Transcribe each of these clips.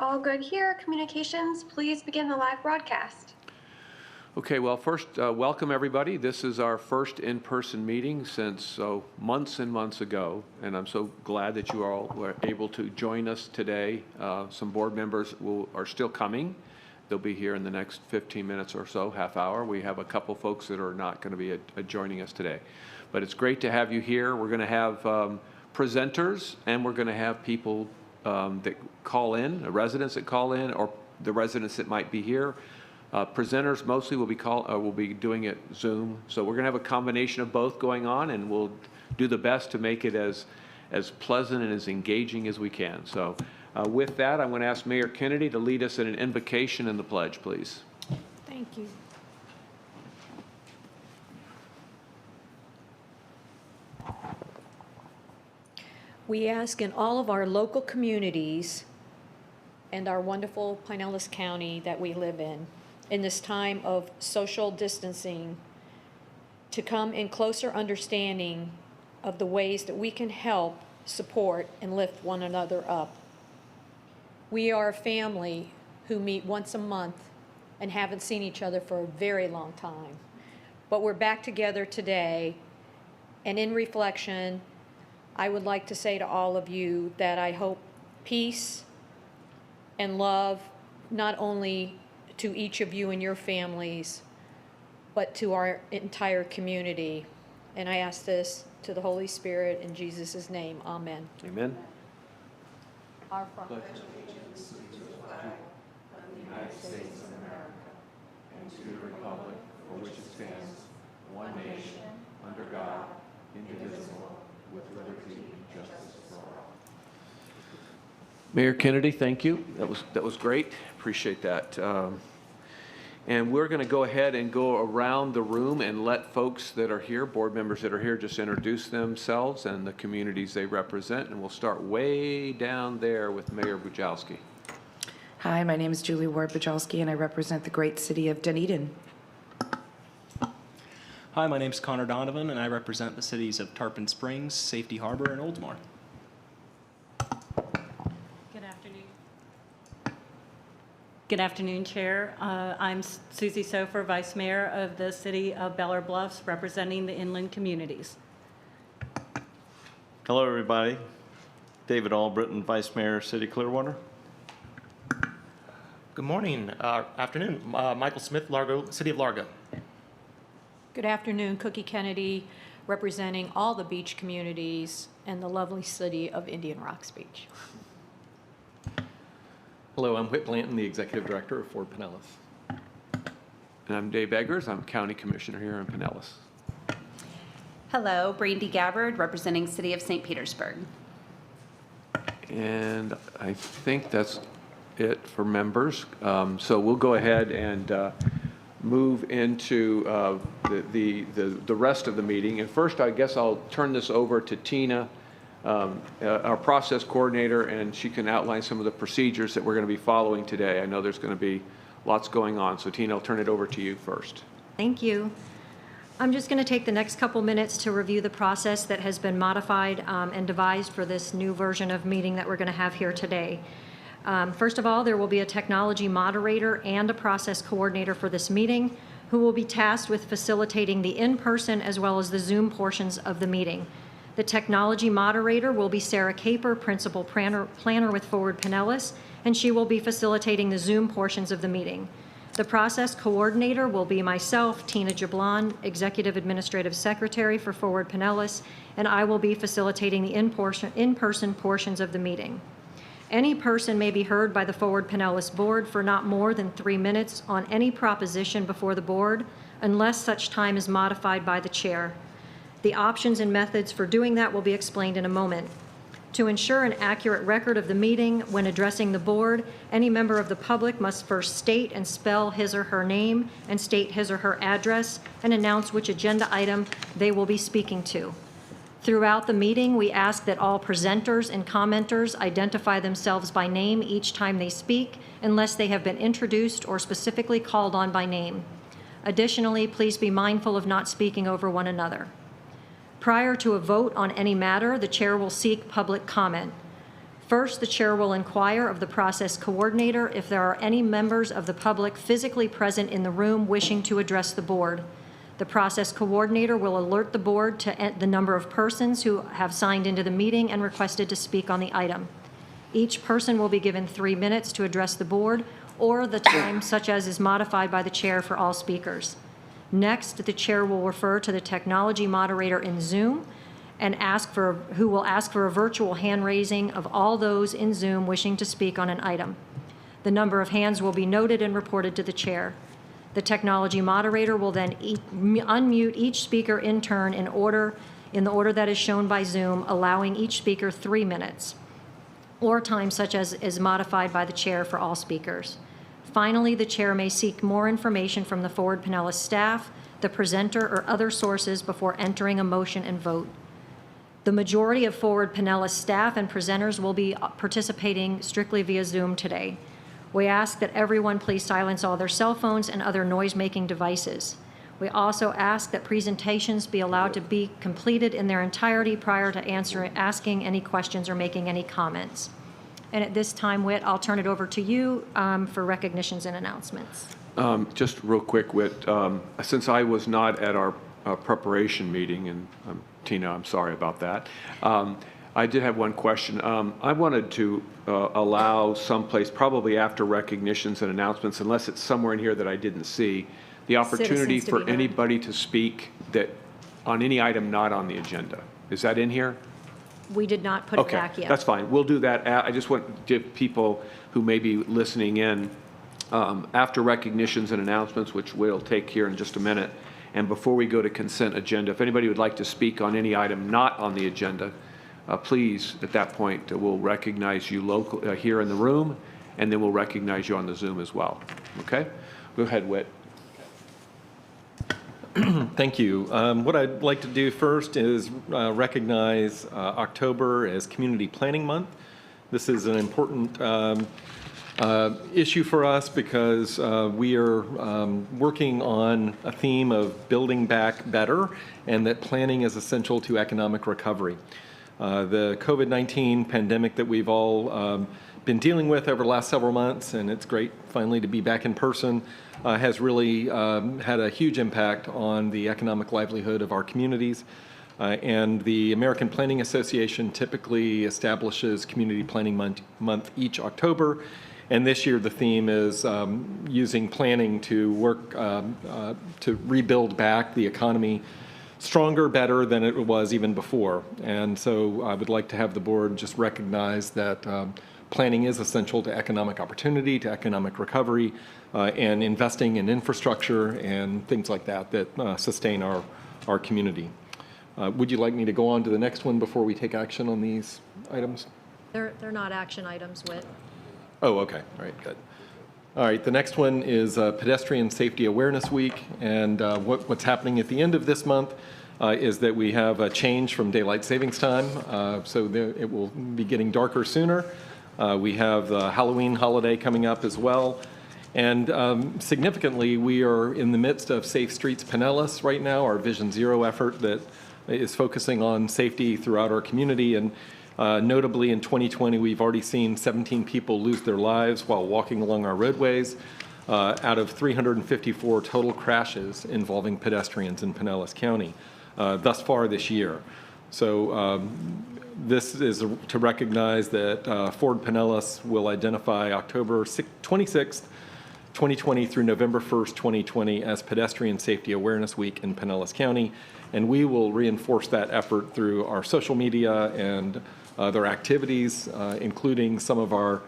All good here. Communications, please begin the live broadcast. Okay, well, first, welcome everybody. This is our first in-person meeting since months and months ago, and I'm so glad that you all were able to join us today. Some board members are still coming. They'll be here in the next 15 minutes or so, half hour. We have a couple folks that are not going to be joining us today. But it's great to have you here. We're going to have presenters, and we're going to have people that call in, residents that call in, or the residents that might be here. Presenters mostly will be doing it Zoom. So we're going to have a combination of both going on, and we'll do the best to make it as pleasant and as engaging as we can. So with that, I'm going to ask Mayor Kennedy to lead us in an invocation and the pledge, please. Thank you. We ask in all of our local communities and our wonderful Pinellas County that we live in this time of social distancing, to come in closer understanding of the ways that we can help, support, and lift one another up. We are a family who meet once a month and haven't seen each other for a very long time. But we're back together today, and in reflection, I would like to say to all of you that I hope peace and love, not only to each of you and your families, but to our entire community. And I ask this to the Holy Spirit in Jesus' name. Amen. Amen. Our Father, United States of America, and to the republic for which it stands, one nation, under God, indivisible, with liberty and justice for all. Mayor Kennedy, thank you. That was great. Appreciate that. And we're going to go ahead and go around the room and let folks that are here, board members that are here, just introduce themselves and the communities they represent. And we'll start way down there with Mayor Bujalski. Hi, my name is Julie Ward-Bujalski, and I represent the great city of Dunedin. Hi, my name is Connor Donovan, and I represent the cities of Tarpon Springs, Safety Harbor, and Oldsmar. Good afternoon. Good afternoon, Chair. I'm Susie Sofer, Vice Mayor of the City of Bel Air Bluffs, representing the inland communities. Hello, everybody. David Albritton, Vice Mayor, City of Clearwater. Good morning, afternoon. Michael Smith, Largo, City of Largo. good afternoon. Cookie Kennedy, representing all the beach communities and the lovely city of Indian Rocks Beach. Hello, I'm Whit Blanton, the Executive Director of Ford Pinellas. And I'm Dave Eggers. I'm County Commissioner here in Pinellas. Hello, Brandy Gabbard, representing City of St. Petersburg. And I think that's it for members. So we'll go ahead and move into the rest of the meeting. And first, I guess I'll turn this over to Tina, our process coordinator, and she can outline some of the procedures that we're going to be following today. I know there's going to be lots going on. So Tina, I'll turn it over to you first. Thank you. I'm just going to take the next couple minutes to review the process that has been modified and devised for this new version of meeting that we're going to have here today. First of all, there will be a technology moderator and a process coordinator for this meeting who will be tasked with facilitating the in-person as well as the Zoom portions of the meeting. The technology moderator will be Sarah Caper, Principal Planner with Forward Pinellas, and she will be facilitating the Zoom portions of the meeting. The process coordinator will be myself, Tina Jablon, Executive Administrative Secretary for Forward Pinellas, and I will be facilitating the in-person portions of the meeting. Any person may be heard by the Forward Pinellas Board for not more than 3 minutes on any proposition before the board, unless such time is modified by the chair. The options and methods for doing that will be explained in a moment. To ensure an accurate record of the meeting, when addressing the board, any member of the public must first state and spell his or her name and state his or her address and announce which agenda item they will be speaking to. Throughout the meeting, we ask that all presenters and commenters identify themselves by name each time they speak, unless they have been introduced or specifically called on by name. Additionally, please be mindful of not speaking over one another. Prior to a vote on any matter, the chair will seek public comment. First, the chair will inquire of the process coordinator if there are any members of the public physically present in the room wishing to address the board. The process coordinator will alert the board to the number of persons who have signed into the meeting and requested to speak on the item. Each person will be given 3 minutes to address the board, or the time such as is modified by the chair for all speakers. Next, the chair will refer to the technology moderator in Zoom and who will ask for a virtual hand raising of all those in Zoom wishing to speak on an item. The number of hands will be noted and reported to the chair. The technology moderator will then unmute each speaker in turn in the order that is shown by Zoom, allowing each speaker 3 minutes, or time such as is modified by the chair for all speakers. Finally, the chair may seek more information from the Forward Pinellas staff, the presenter, or other sources before entering a motion and vote. The majority of Forward Pinellas staff and presenters will be participating strictly via Zoom today. We ask that everyone please silence all their cell phones and other noise-making devices. We also ask that presentations be allowed to be completed in their entirety prior to asking any questions or making any comments. And at this time, Whit, I'll turn it over to you for recognitions and announcements. Just real quick, Whit, since I was not at our preparation meeting, and Tina, I'm sorry about that, I did have one question. I wanted to allow someplace, probably after recognitions and announcements, unless it's somewhere in here that I didn't see, the opportunity for anybody to speak that on any item not on the agenda. Is that in here? We did not put it back yet. Okay, that's fine. We'll do that. I just want to give people who may be listening in, after recognitions and announcements, which we'll take here in just a minute, and before we go to consent agenda, if anybody would like to speak on any item not on the agenda, please, at that point, we'll recognize you here in the room, and then we'll recognize you on the Zoom as well. Okay? Go ahead, Whit. Thank you. What I'd like to do first is recognize October as Community Planning Month. This is an important issue for us because we are working on a theme of building back better, and that planning is essential to economic recovery. The COVID-19 pandemic that we've all been dealing with over the last several months, and it's great finally to be back in person, has really had a huge impact on the economic livelihood of our communities. And the American Planning Association typically establishes Community Planning Month each October. And this year the theme is using planning to work to rebuild back the economy stronger, better than it was even before. And so I would like to have the board just recognize that planning is essential to economic opportunity, to economic recovery, and investing in infrastructure and things like that that sustain our community. Would you like me to go on to the next one before we take action on these items? They're not action items, Whit. Oh, okay. All right, good. All right, the next one is Pedestrian Safety Awareness Week, and what's happening at the end of this month is that we have a change from daylight savings time, so it will be getting darker sooner. We have the Halloween holiday coming up as well, and significantly, we are in the midst of Safe Streets Pinellas right now, our Vision Zero effort that is focusing on safety throughout our community, and notably in 2020, we've already seen 17 people lose their lives while walking along our roadways out of 354 total crashes involving pedestrians in Pinellas County thus far this year. So this is to recognize that Forward Pinellas will identify October 26th, 2020 through November 1st, 2020 as Pedestrian Safety Awareness Week in Pinellas County, and we will reinforce that effort through our social media and other activities, including some of our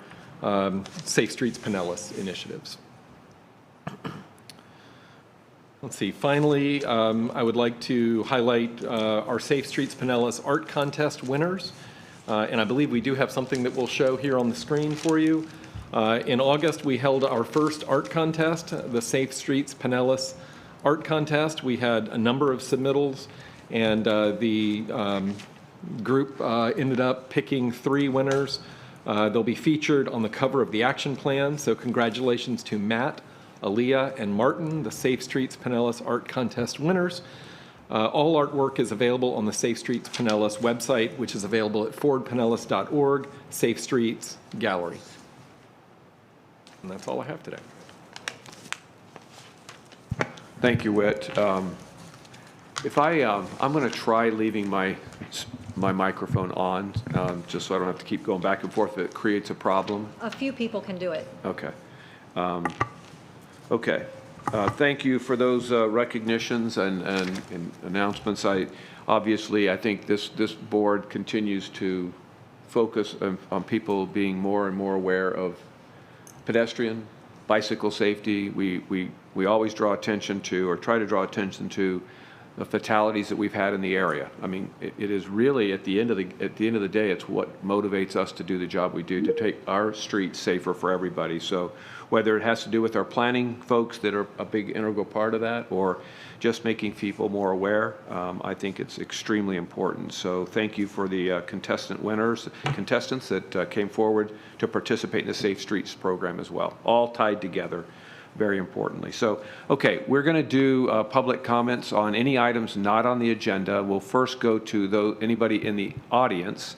Safe Streets Pinellas initiatives. Let's see, finally, I would like to highlight our Safe Streets Pinellas Art Contest winners, and I believe we do have something that we'll show here on the screen for you. In August, we held our first art contest, the Safe Streets Pinellas Art Contest. We had a number of submittals, and the group ended up picking 3 winners. They'll be featured on the cover of the action plan, so congratulations to Matt, Aaliyah, and Martin, the Safe Streets Pinellas Art Contest winners. All artwork is available on the Safe Streets Pinellas website, which is available at fordpinellas.org, Safe Streets Gallery. And that's all I have today. Thank you, Whit. If I'm going to try leaving my microphone on, just so I don't have to keep going back and forth if it creates a problem. A few people can do it. Okay. Okay. Thank you for those recognitions and announcements. Obviously, I think this board continues to focus on people being more and more aware of pedestrian, bicycle safety. We always draw attention to, or try to draw attention to, the fatalities that we've had in the area. I mean, it is really at the end of the day, it's what motivates us to do the job we do, to take our streets safer for everybody. So whether it has to do with our planning folks that are a big integral part of that, or just making people more aware, I think it's extremely important. So thank you for the contestants that came forward to participate in the Safe Streets program as well, all tied together very importantly. So, okay, we're going to do public comments on any items not on the agenda. We'll first go to anybody in the audience.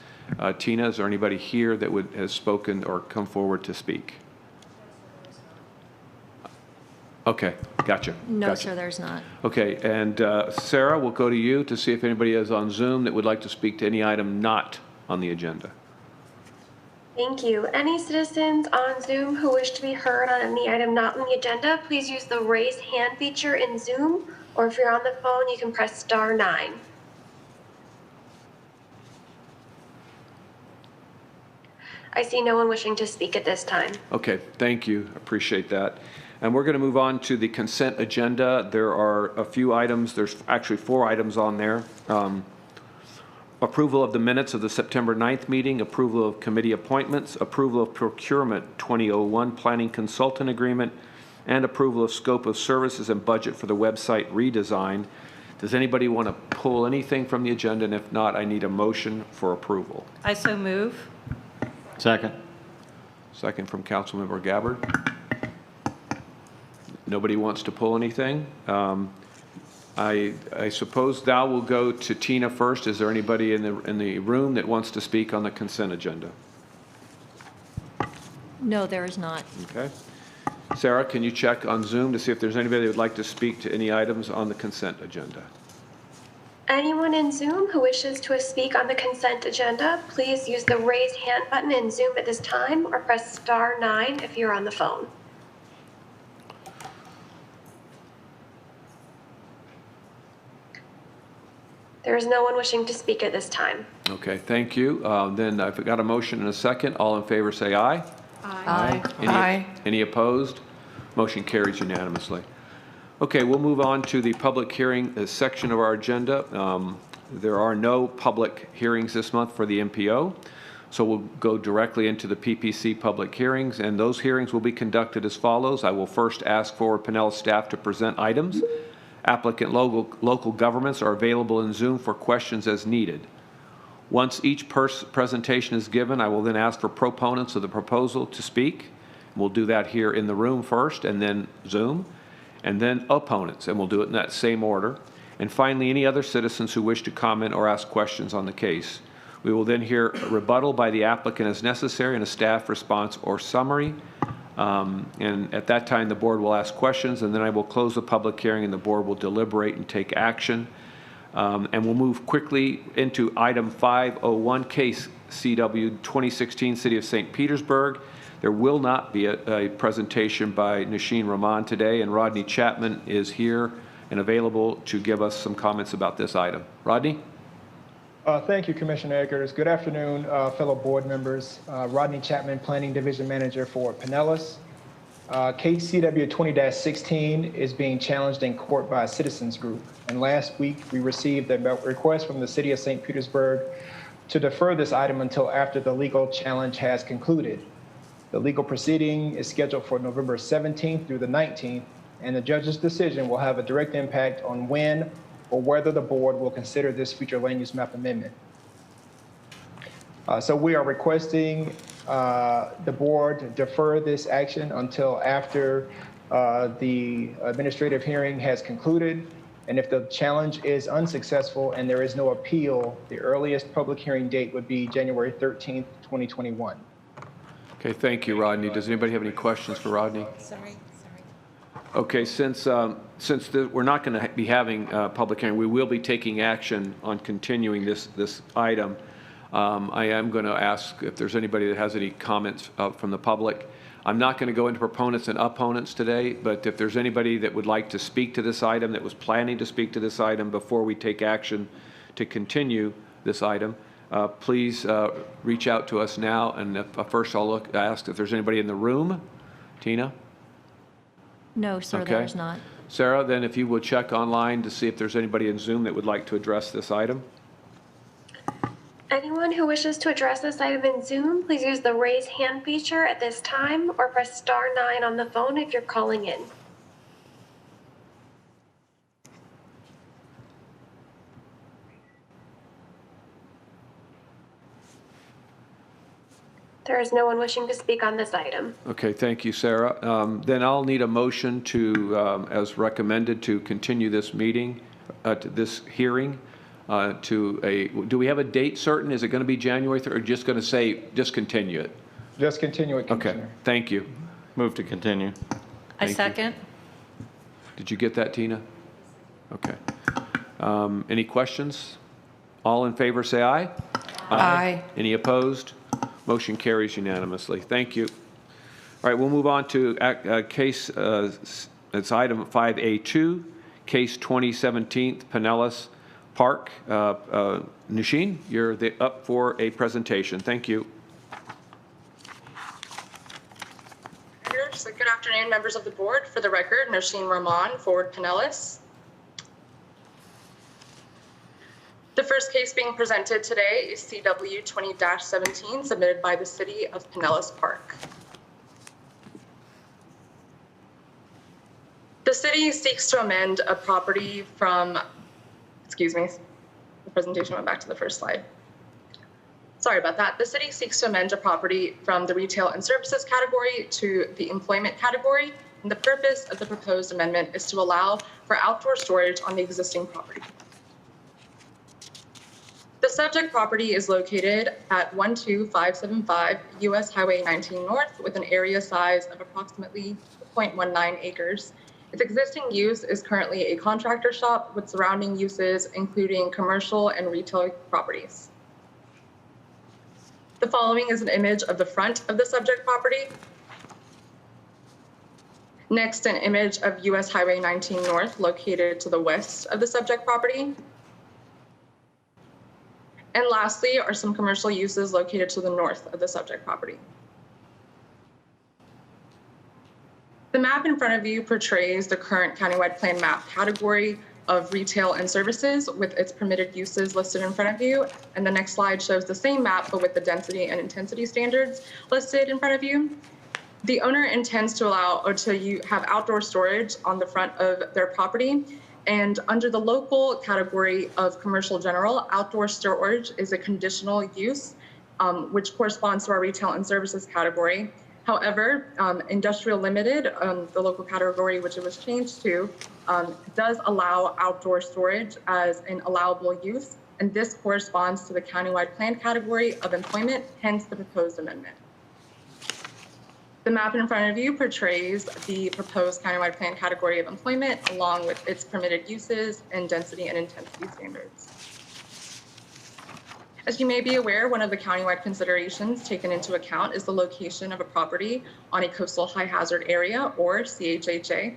Tina, is there anybody here that has spoken or come forward to speak? Okay, gotcha. No, gotcha. sir, there's not. Okay, and Sarah, we'll go to you to see if anybody is on Zoom that would like to speak to any item not on the agenda. Thank you. Any citizens on Zoom who wish to be heard on any item not on the agenda, please use the raise hand feature in Zoom, or if you're on the phone, you can press *9. I see no one wishing to speak at this time. Okay, thank you. Appreciate that. And we're going to move on to the consent agenda. There are a few items. There's actually 4 items on there. Approval of the minutes of the September 9th meeting, approval of committee appointments, approval of procurement 2001 planning consultant agreement, and approval of scope of services and budget for the website redesign. Does anybody want to pull anything from the agenda? And if not, I need a motion for approval. I so move. Second. Second from Councilmember Gabbard. Nobody wants to pull anything? I suppose thou will go to Tina first. Is there anybody in the room that wants to speak on the consent agenda? No, there is not. Okay. Sarah, can you check on Zoom to see if there's anybody that would like to speak to any items on the consent agenda? Anyone in Zoom who wishes to speak on the consent agenda, please use the raise hand button in Zoom at this time, or press *9 if you're on the phone. There is no one wishing to speak at this time. Okay, thank you. Then I've got a motion and a second. All in favor say aye. Aye. Aye. Any opposed? Motion carries unanimously. Okay, we'll move on to the public hearing section of our agenda. There are no public hearings this month for the MPO, so we'll go directly into the PPC public hearings, and those hearings will be conducted as follows. I will first ask Forward Pinellas staff to present items. Applicant local governments are available in Zoom for questions as needed. Once each presentation is given, I will then ask for proponents of the proposal to speak. We'll do that here in the room first, and then Zoom, and then opponents, and we'll do it in that same order. And finally, any other citizens who wish to comment or ask questions on the case. We will then hear a rebuttal by the applicant as necessary, and a staff response or summary. And at that time, the board will ask questions, and then I will close the public hearing, and the board will deliberate and take action. And we'll move quickly into item 501, case CW 2016, City of St. Petersburg. There will not be a presentation by Nasheen Rahman today, and Rodney Chapman is here and available to give us some comments about this item. Rodney? Thank you, Commissioner Eggers. Good afternoon, fellow board members. Rodney Chapman, Planning Division Manager for Pinellas. Case CW 20-16 is being challenged in court by a citizens group. And last week, we received a request from the City of St. Petersburg to defer this item until after the legal challenge has concluded. The legal proceeding is scheduled for November 17th through the 19th, and the judge's decision will have a direct impact on when or whether the board will consider this future land use map amendment. So we are requesting the board defer this action until after the administrative hearing has concluded. And if the challenge is unsuccessful and there is no appeal, the earliest public hearing date would be January 13th, 2021. Okay, thank you, Rodney. Does anybody have any questions for Rodney? Sorry. Okay, since we're not going to be having a public hearing, we will be taking action on continuing this item. I am going to ask if there's anybody that has any comments from the public. I'm not going to go into proponents and opponents today, but if there's anybody that would like to speak to this item, that was planning to speak to this item before we take action to continue this item, please reach out to us now. And first I'll ask if there's anybody in the room. Tina? No, sir, Okay. there's not. Sarah, then if you would check online to see if there's anybody in Zoom that would like to address this item. Anyone who wishes to address this item in Zoom, please use the raise hand feature at this time or press star 9 on the phone if you're calling in. There is no one wishing to speak on this item. Okay, thank you, Sarah. Then I'll need a motion to, as recommended, to continue this meeting, to this hearing, do we have a date certain? Is it going to be January 3rd, or just going to say, just continue it? Just continue it, Commissioner. Okay, thank you. Move to continue. I Thank you. second. Did you get that, Tina? Okay. Any questions? All in favor, say aye. Aye. Any opposed? Motion carries unanimously. Thank you. All right, we'll move on to case, it's item 5A2, case 2017 Pinellas Park. Nasheen, you're up for a presentation. Thank you. So good afternoon, members of the board. For the record, Nasheen Rahman for Pinellas. The first case being presented today is CW 20-17, submitted by the City of Pinellas Park. The city seeks to amend a property from, excuse me, the presentation went back to the first slide. Sorry about that. The city seeks to amend a property from the retail and services category to the employment category. And the purpose of the proposed amendment is to allow for outdoor storage on the existing property. The subject property is located at 12575 US Highway 19 North with an area size of approximately 0.19 acres. Its existing use is currently a contractor shop with surrounding uses including commercial and retail properties. The following is an image of the front of the subject property. Next, an image of US Highway 19 North located to the west of the subject property. And lastly are some commercial uses located to the north of the subject property. The map in front of you portrays the current countywide plan map category of retail and services with its permitted uses listed in front of you. And the next slide shows the same map, but with the density and intensity standards listed in front of you. The owner intends to allow or to have outdoor storage on the front of their property. And under the local category of commercial general, outdoor storage is a conditional use, which corresponds to our retail and services category. However, industrial limited, the local category which it was changed to, does allow outdoor storage as an allowable use, and this corresponds to the countywide plan category of employment, hence the proposed amendment. The map in front of you portrays the proposed countywide plan category of employment along with its permitted uses and density and intensity standards. As you may be aware, one of the countywide considerations taken into account is the location of a property on a coastal high hazard area, or CHHA,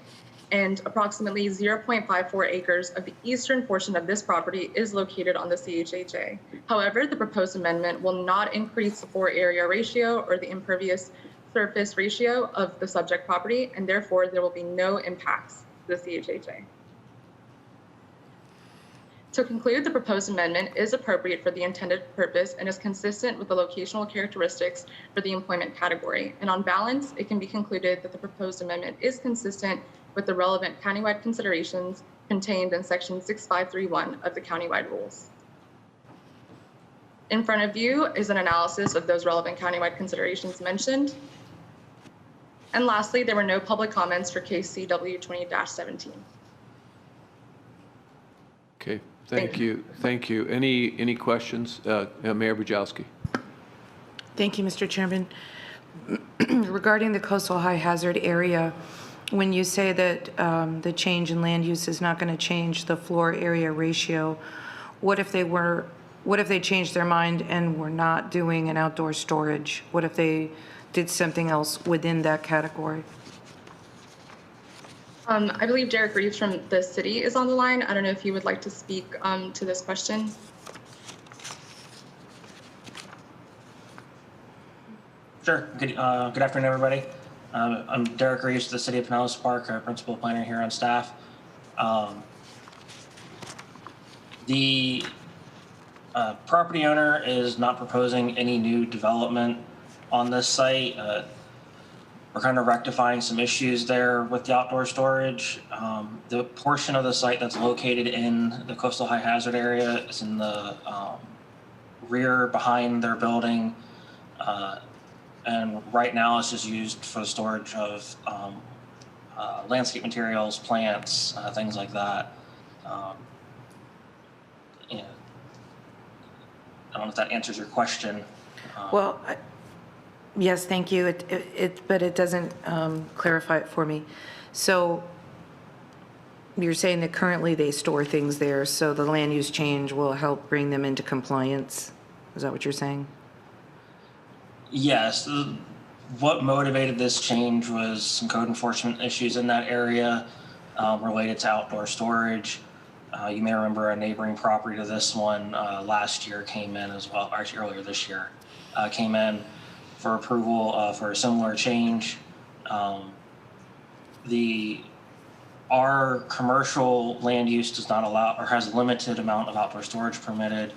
and approximately 0.54 acres of the eastern portion of this property is located on the CHHA. However, the proposed amendment will not increase the floor area ratio or the impervious surface ratio of the subject property, and therefore there will be no impacts to the CHHA. To conclude, the proposed amendment is appropriate for the intended purpose and is consistent with the locational characteristics for the employment category. And on balance, it can be concluded that the proposed amendment is consistent with the relevant countywide considerations contained in section 6531 of the countywide rules. In front of you is an analysis of those relevant countywide considerations mentioned. And lastly, there were no public comments for case CW 20-17. Okay, thank you. Thank you. Any questions? Mayor Bujalski. Thank you, Mr. Chairman. Regarding the coastal high hazard area, when you say that the change in land use is not going to change the floor area ratio, what if they changed their mind and were not doing an outdoor storage? What if they did something else within that category? I believe Derek Reeves from the city is on the line. I don't know if you would like to speak to this question. Sure. Good afternoon, everybody. I'm Derek Reeves, the City of Pinellas Park, principal planner here on staff. The property owner is not proposing any new development on this site. We're kind of rectifying some issues there with the outdoor storage. The portion of the site that's located in the coastal high hazard area is in the rear behind their building. And right now it's just used for the storage of landscape materials, plants, things like that. You know, I don't know if that answers your question. Well, yes, thank you. But it doesn't clarify it for me. So you're saying that currently they store things there, so the land use change will help bring them into compliance? Is that what you're saying? Yes. What motivated this change was some code enforcement issues in that area related to outdoor storage. You may remember a neighboring property to this one last year came in as well, or actually earlier this year, came in for approval for a similar change. Our commercial land use does not allow or has a limited amount of outdoor storage permitted,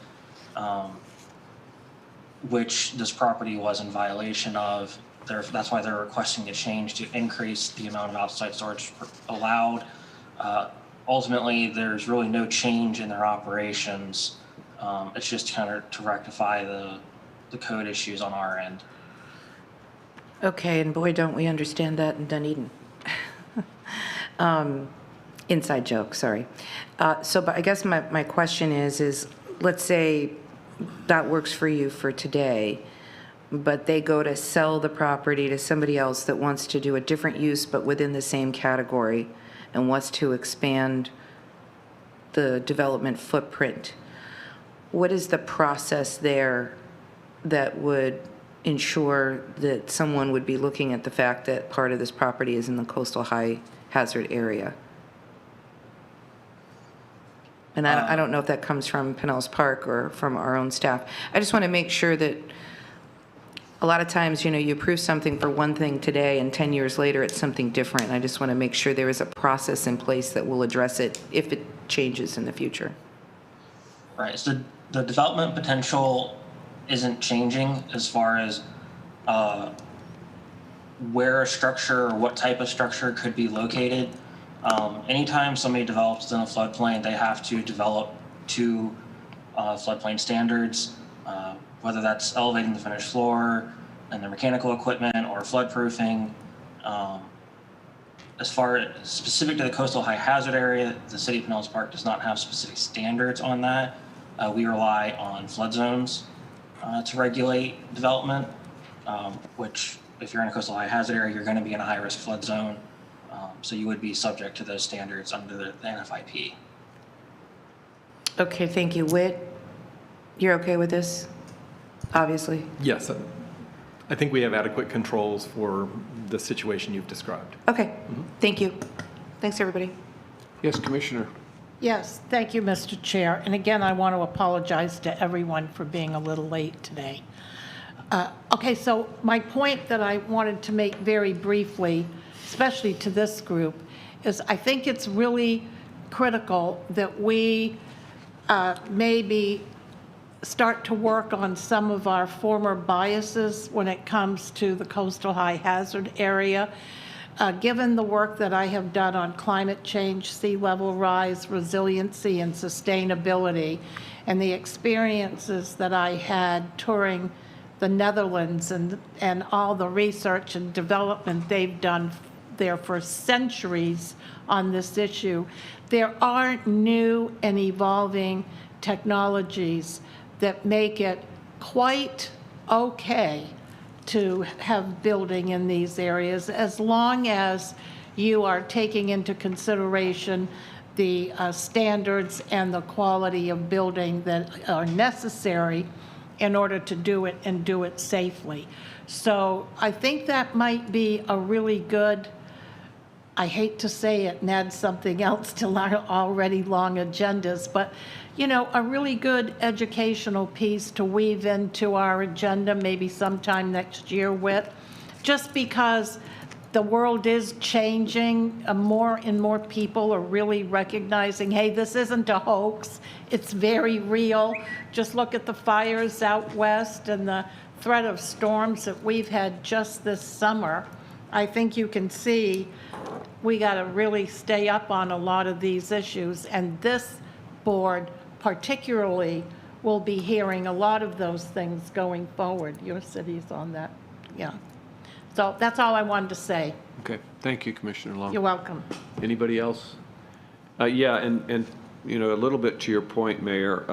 which this property was in violation of. That's why they're requesting a change to increase the amount of outside storage allowed. Ultimately, there's really no change in their operations. It's just kind of to rectify the code issues on our end. Okay, and boy, don't we understand that in Dunedin. Inside joke, sorry. But I guess my question is let's say that works for you for today, but they go to sell the property to somebody else that wants to do a different use but within the same category and wants to expand the development footprint. What is the process there that would ensure that someone would be looking at the fact that part of this property is in the coastal high hazard area? And I don't know if that comes from Pinellas Park or from our own staff. I just want to make sure that a lot of times, you approve something for one thing today and 10 years later it's something different. I just want to make sure there is a process in place that will address it if it changes in the future. Right. So the development potential isn't changing as far as where a structure or what type of structure could be located. Anytime somebody develops in a floodplain, they have to develop to floodplain standards, whether that's elevating the finished floor and their mechanical equipment or floodproofing. As far as specific to the coastal high hazard area, the City of Pinellas Park does not have specific standards on that. We rely on flood zones to regulate development, which if you're in a coastal high hazard area, you're going to be in a high risk flood zone. So you would be subject to those standards under the NFIP. Okay, thank you. Whit, you're okay with this? Obviously. Yes. I think we have adequate controls for the situation you've described. Okay, thank you. Thanks, everybody. Yes, Commissioner. Yes, thank you, Mr. Chair. And again, I want to apologize to everyone for being a little late today. Okay, so my point that I wanted to make very briefly, especially to this group, is I think it's really critical that we maybe start to work on some of our former biases when it comes to the coastal high hazard area. Given the work that I have done on climate change, sea level rise, resiliency, and sustainability, and the experiences that I had touring the Netherlands and all the research and development they've done there for centuries on this issue. There are new and evolving technologies that make it quite okay to have building in these areas, as long as you are taking into consideration the standards and the quality of building that are necessary in order to do it and do it safely. So I think that might be a really good, I hate to say it and add something else to our already long agendas, but a really good educational piece to weave into our agenda maybe sometime next year with, just because the world is changing. More and more people are really recognizing, hey, this isn't a hoax. It's very real. Just look at the fires out west and the threat of storms that we've had just this summer. I think you can see we got to really stay up on a lot of these issues, and this board particularly will be hearing a lot of those things going forward. Your city's on that, yeah. So that's all I wanted to say. Okay, thank you, Commissioner Long. You're welcome. Anybody else? Yeah, and a little bit to your point, Mayor,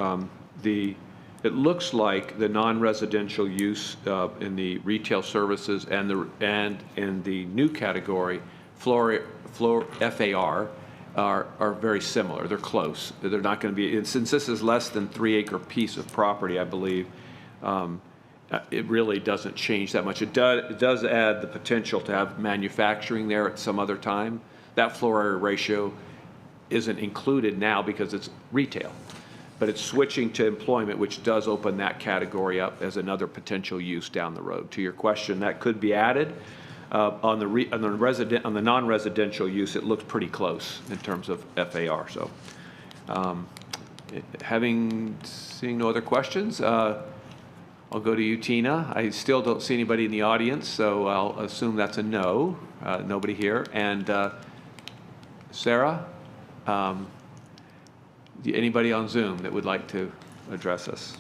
it looks like the non-residential use in the retail services and in the new category, FAR, are very similar. They're close. They're not going to be, and since this is less than 3-acre piece of property, I believe, it really doesn't change that much. It does add the potential to have manufacturing there at some other time. That floor area ratio isn't included now because it's retail, but it's switching to employment, which does open that category up as another potential use down the road. To your question, that could be added. On the non-residential use, it looks pretty close in terms of FAR. So, seeing no other questions, I'll go to you, Tina. I still don't see anybody in the audience, so I'll assume that's a no. Nobody here. And Sarah, anybody on Zoom that would like to address us?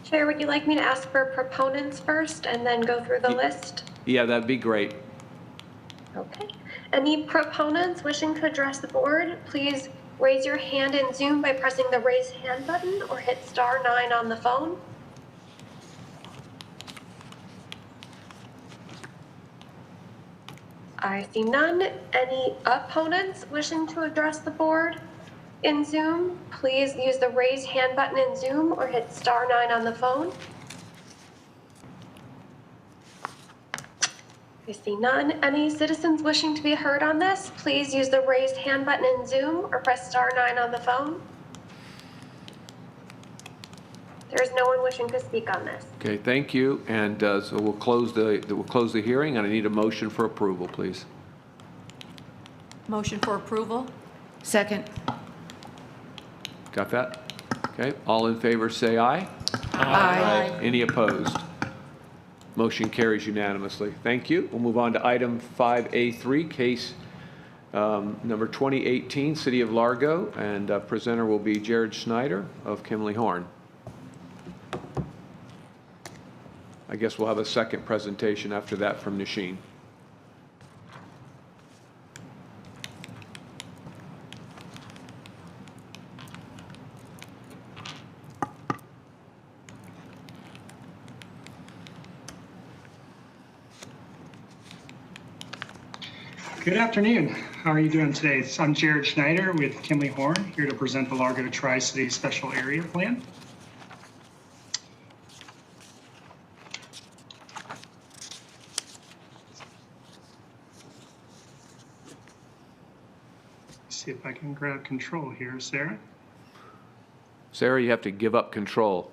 Chair, would you like me to ask for proponents first and then go through the list? Yeah, that'd be great. Okay. Any proponents wishing to address the board, please raise your hand in Zoom by pressing the raise hand button or hit *9 on the phone. I see none. Any opponents wishing to address the board in Zoom, please use the raise hand button in Zoom or hit *9 on the phone. I see none. Any citizens wishing to be heard on this, please use the raised hand button in Zoom or press *9 on the phone. There is no one wishing to speak on this. Okay, thank you. And so we'll close the hearing, and I need a motion for approval, please. Motion for approval? Second. Got that? Okay. All in favor, say aye. Aye. Any opposed? Motion carries unanimously. Thank you. We'll move on to item 5A3, case number 2018, City of Largo, and presenter will be Jared Schneider of Kimley Horn. I guess we'll have a second presentation after that from Nasheen. Good afternoon. How are you doing today? I'm Jared Schneider with Kimley Horn, here to present the Largo Tri-City Special Area Plan. Let's see if I can grab control here, Sarah. Sarah, you have to give up control.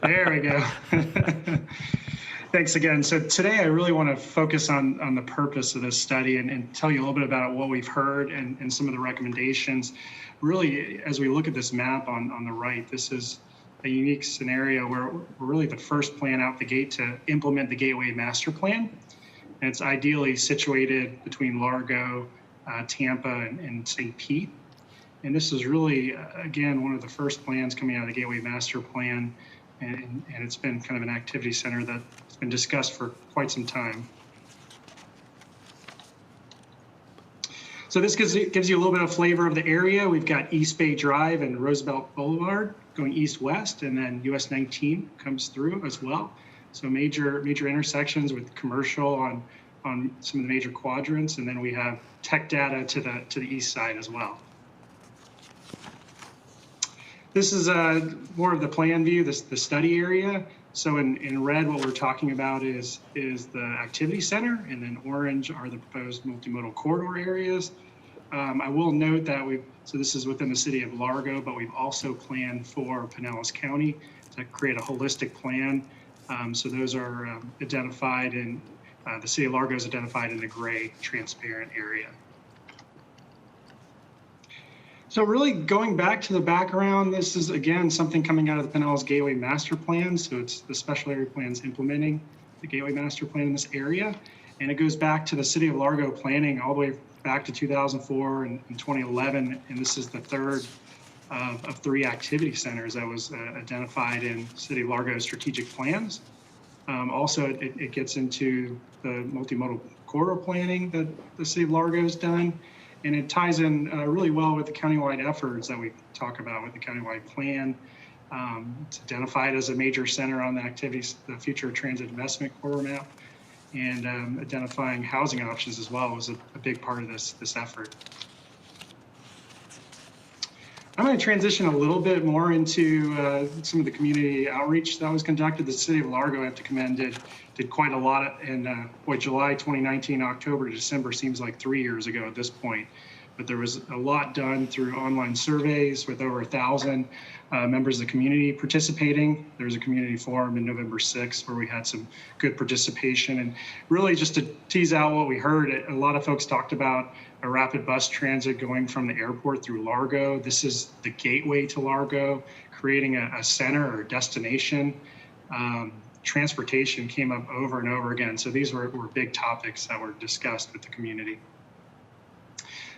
There we go. Thanks again. So today I really want to focus on the purpose of this study and tell you a little bit about what we've heard and some of the recommendations. Really, as we look at this map on the right, this is a unique scenario where we're really the first plan out the gate to implement the Gateway Master Plan. And it's ideally situated between Largo, Tampa, and St. Pete. And this is really, again, one of the first plans coming out of the Gateway Master Plan. And it's been kind of an activity center that's been discussed for quite some time. So this gives you a little bit of flavor of the area. We've got East Bay Drive and Roosevelt Boulevard going east-west, and then US 19 comes through as well. So major intersections with commercial on some of the major quadrants, and then we have tech data to the east side as well. This is more of the plan view, the study area. So in red, what we're talking about is the activity center, and then orange are the proposed multimodal corridor areas. I will note that so this is within the city of Largo, but we've also planned for Pinellas County to create a holistic plan. So those are identified in, the city of Largo is identified in the gray transparent area. So really going back to the background, this is again something coming out of the Pinellas Gateway Master Plan. So it's the special area plans implementing the Gateway Master Plan in this area. And it goes back to the city of Largo planning all the way back to 2004 and 2011. And this is the third of 3 activity centers that was identified in City of Largo strategic plans. Also, it gets into the multimodal corridor planning that the City of Largo has done. And it ties in really well with the countywide efforts that we talk about with the countywide plan. It's identified as a major center on the future transit investment corridor map, and identifying housing options as well was a big part of this effort. I'm going to transition a little bit more into some of the community outreach that was conducted. The City of Largo, I have to commend, did quite a lot in July 2019, October to December seems like 3 years ago at this point. But there was a lot done through online surveys with over 1,000 members of the community participating. There was a community forum in November 6th where we had some good participation. And really just to tease out what we heard, a lot of folks talked about a rapid bus transit going from the airport through Largo. This is the gateway to Largo, creating a center or destination. Transportation came up over and over again. So these were big topics that were discussed with the community.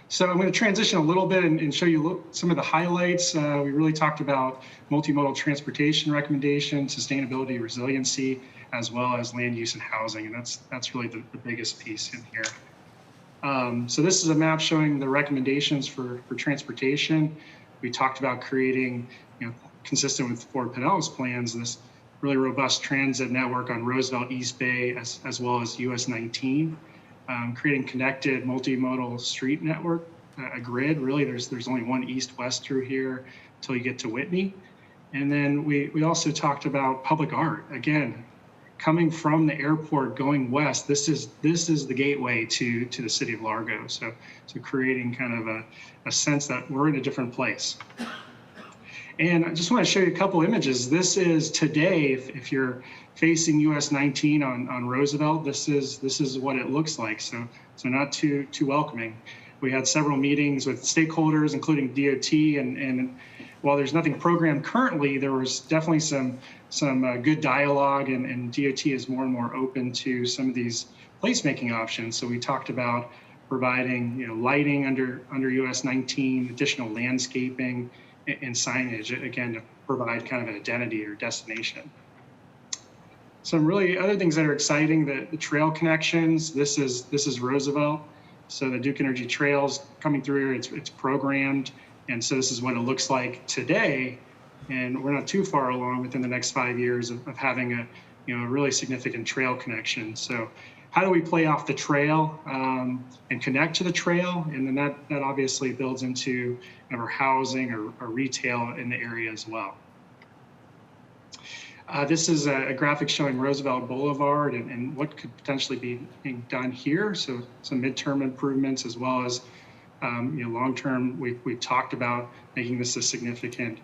So I'm going to transition a little bit and show you some of the highlights. We really talked about multimodal transportation recommendations, sustainability, resiliency, as well as land use and housing. And that's really the biggest piece in here. So this is a map showing the recommendations for transportation. We talked about creating, consistent with Fort Pinellas plans, this really robust transit network on Roosevelt, East Bay, as well as US 19. Creating connected multimodal street network, a grid. Really, there's only one east-west through here until you get to Whitney. And then we also talked about public art. Again, coming from the airport going west, this is the gateway to the city of Largo. So creating kind of a sense that we're in a different place. And I just want to show you a couple images. This is today, if you're facing US 19 on Roosevelt, this is what it looks like. So not too welcoming. We had several meetings with stakeholders, including DOT, and while there's nothing programmed currently, there was definitely some good dialogue, and DOT is more and more open to some of these placemaking options. So we talked about providing lighting under US 19, additional landscaping, and signage, again, to provide kind of an identity or destination. Some really other things that are exciting, the trail connections. This is Roosevelt. So the Duke Energy Trails coming through here, it's programmed. And so this is what it looks like today. And we're not too far along within the next 5 years of having a really significant trail connection. So how do we play off the trail and connect to the trail? And then that obviously builds into our housing or retail in the area as well. This is a graphic showing Roosevelt Boulevard and what could potentially be being done here. So some midterm improvements as well as long-term. We've talked about making this a significant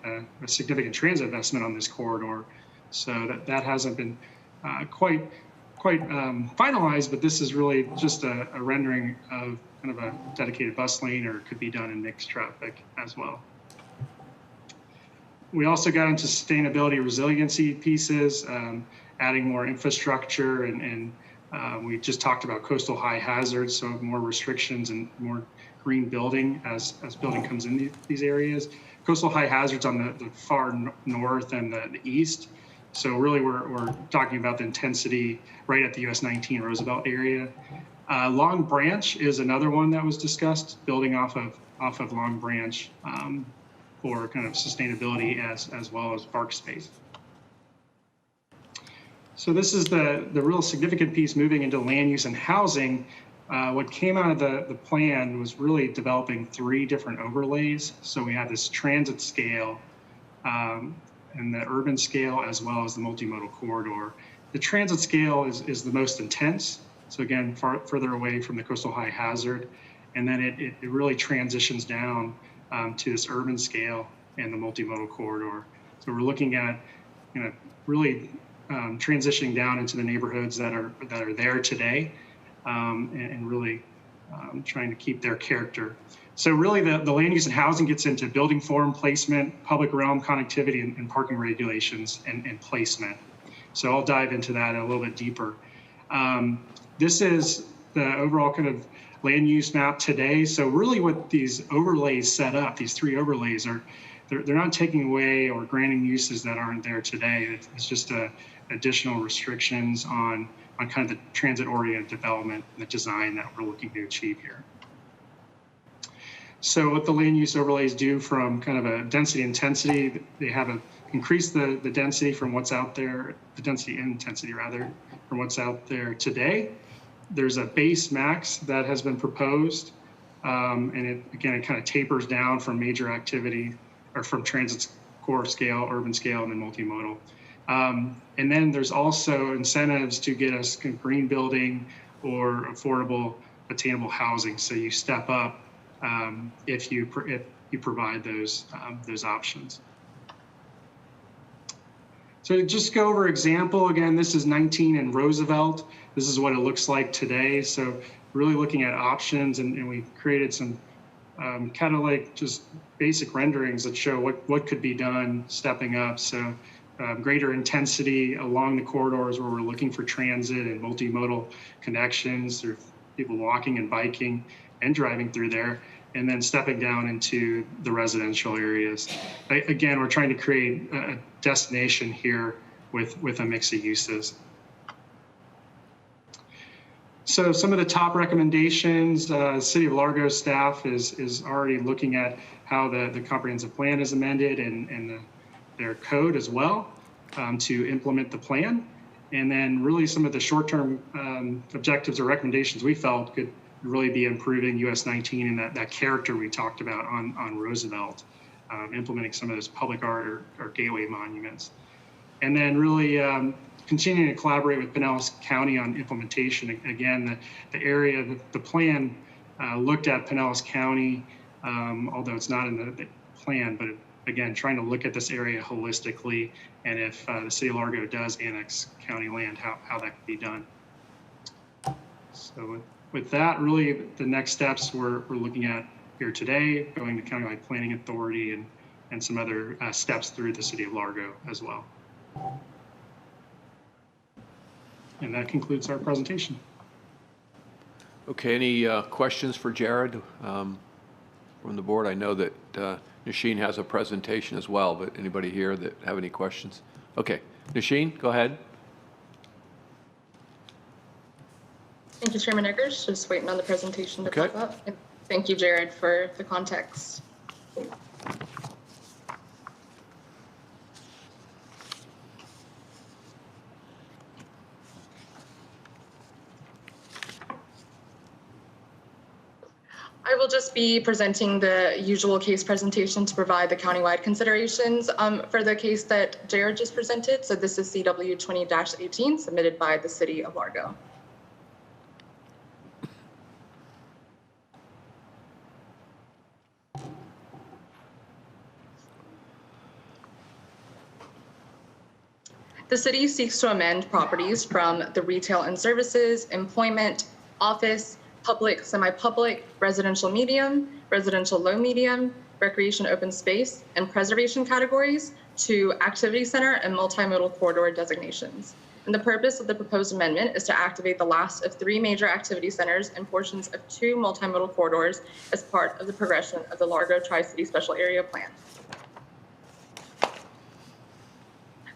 transit investment on this corridor. So that hasn't been quite finalized, but this is really just a rendering of kind of a dedicated bus lane, or it could be done in mixed traffic as well. We also got into sustainability resiliency pieces, adding more infrastructure, and we just talked about coastal high hazards, so more restrictions and more green building as building comes in these areas. Coastal high hazards on the far north and the east. So really we're talking about the intensity right at the US 19 Roosevelt area. Long Branch is another one that was discussed, building off of Long Branch for kind of sustainability as well as park space. So this is the real significant piece moving into land use and housing. What came out of the plan was really developing 3 different overlays. So we have this transit scale and the urban scale, as well as the multimodal corridor. The transit scale is the most intense. So again, further away from the coastal high hazard. And then it really transitions down to this urban scale and the multimodal corridor. So we're looking at, really transitioning down into the neighborhoods that are there today, and really trying to keep their character. So really the land use and housing gets into building form, placement, public realm connectivity, and parking regulations and placement. So I'll dive into that a little bit deeper. This is the overall kind of land use map today. So really what these overlays set up, these 3 overlays are, they're not taking away or granting uses that aren't there today. It's just additional restrictions on kind of the transit-oriented development and the design that we're looking to achieve here. So what the land use overlays do from kind of a density intensity, they have increased the density from what's out there, the density intensity rather, from what's out there today. There's a base max that has been proposed, and it kind of tapers down from major activity or from transit core scale, urban scale, and then multimodal. And then there's also incentives to get us green building or affordable, attainable housing. So you step up if you provide those options. So to just go over example, again, this is 19 in Roosevelt. This is what it looks like today. So really looking at options, and we created some kind of like just basic renderings that show what could be done stepping up. So greater intensity along the corridors where we're looking for transit and multimodal connections through people walking and biking and driving through there, and then stepping down into the residential areas. Again, we're trying to create a destination here with a mix of uses. So some of the top recommendations, City of Largo staff is already looking at how the comprehensive plan is amended and their code as well to implement the plan. And then really some of the short-term objectives or recommendations we felt could really be improving US 19 and that character we talked about on Roosevelt, implementing some of those public art or gateway monuments. And then really continuing to collaborate with Pinellas County on implementation. Again, the area, the plan looked at Pinellas County, although it's not in the plan, but again, trying to look at this area holistically, and if the City of Largo does annex county land, how that could be done. So with that, really the next steps we're looking at here today, going to Countywide Planning Authority and some other steps through the City of Largo as well. And that concludes our presentation. Okay, any questions for Jared from the board? I know that Nasheen has a presentation as well, but anybody here that have any questions? Okay, Nasheen, go ahead. Thank you, Chairman Eggers. Just waiting on the presentation to pop up. And thank you, Jared, for the context. I will just be presenting the usual case presentation to provide the countywide considerations for the case that Jared just presented. So this is CW 20-18 submitted by the City of Largo. The city seeks to amend properties from the retail and services, employment, office, public, semi-public, residential medium, residential low medium, recreation open space, and preservation categories to activity center and multimodal corridor designations. And the purpose of the proposed amendment is to activate the last of 3 major activity centers and portions of 2 multimodal corridors as part of the progression of the Largo Tri-City Special Area Plan.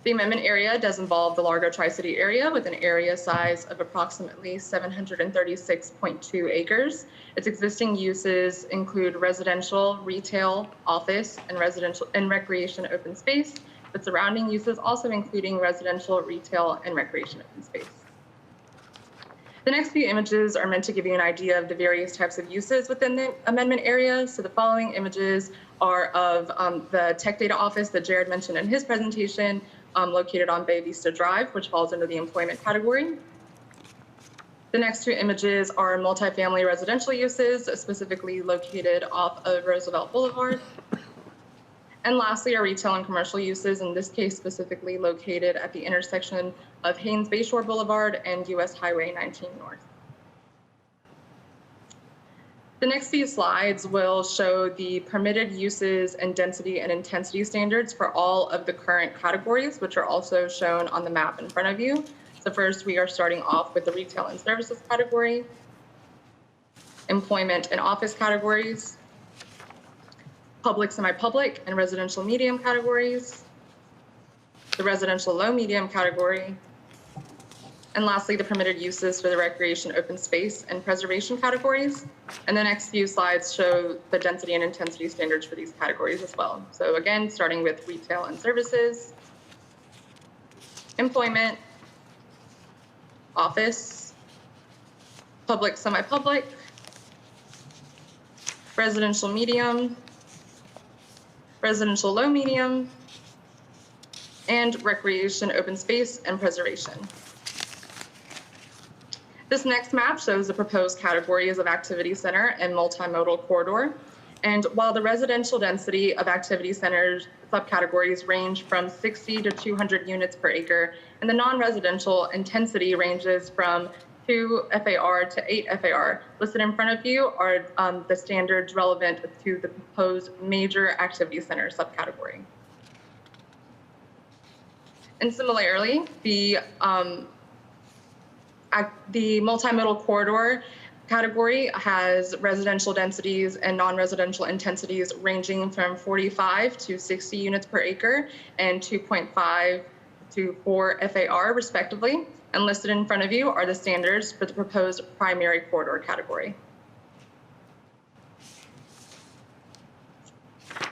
The amendment area does involve the Largo Tri-City area with an area size of approximately 736.2 acres. Its existing uses include residential, retail, office, and residential and recreation open space, with surrounding uses also including residential, retail, and recreation open space. The next few images are meant to give you an idea of the various types of uses within the amendment area. So the following images are of the Tech Data Office that Jared mentioned in his presentation, located on Bay Vista Drive, which falls under the employment category. The next two images are multifamily residential uses, specifically located off of Roosevelt Boulevard. And lastly, are retail and commercial uses, in this case specifically located at the intersection of Haynes Bayshore Boulevard and US Highway 19 North. The next few slides will show the permitted uses and density and intensity standards for all of the current categories, which are also shown on the map in front of you. So first, we are starting off with the retail and services category, employment and office categories, public, semi-public, and residential medium categories, the residential low medium category, and lastly, the permitted uses for the recreation, open space, and preservation categories. And the next few slides show the density and intensity standards for these categories as well. So again, starting with retail and services, employment, office, public, semi-public, residential medium, residential low medium, and recreation, open space, and preservation. This next map shows the proposed categories of activity center and multimodal corridor. And while the residential density of activity centers subcategories range from 60 to 200 units per acre, and the non-residential intensity ranges from 2 FAR to 8 FAR. Listed in front of you are the standards relevant to the proposed major activity center subcategory. And similarly, the multimodal corridor category has residential densities and non-residential intensities ranging from 45 to 60 units per acre and 2.5 to 4 FAR respectively. And listed in front of you are the standards for the proposed primary corridor category.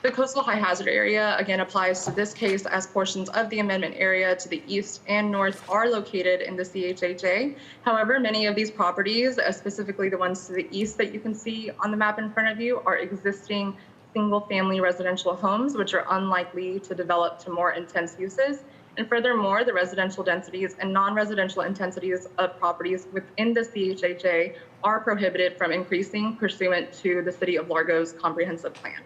The coastal high hazard area again applies to this case, as portions of the amendment area to the east and north are located in the CHHA. However, many of these properties, specifically the ones to the east that you can see on the map in front of you, are existing single-family residential homes, which are unlikely to develop to more intense uses. And furthermore, the residential densities and non-residential intensities of properties within the CHHA are prohibited from increasing pursuant to the City of Largo's comprehensive plan.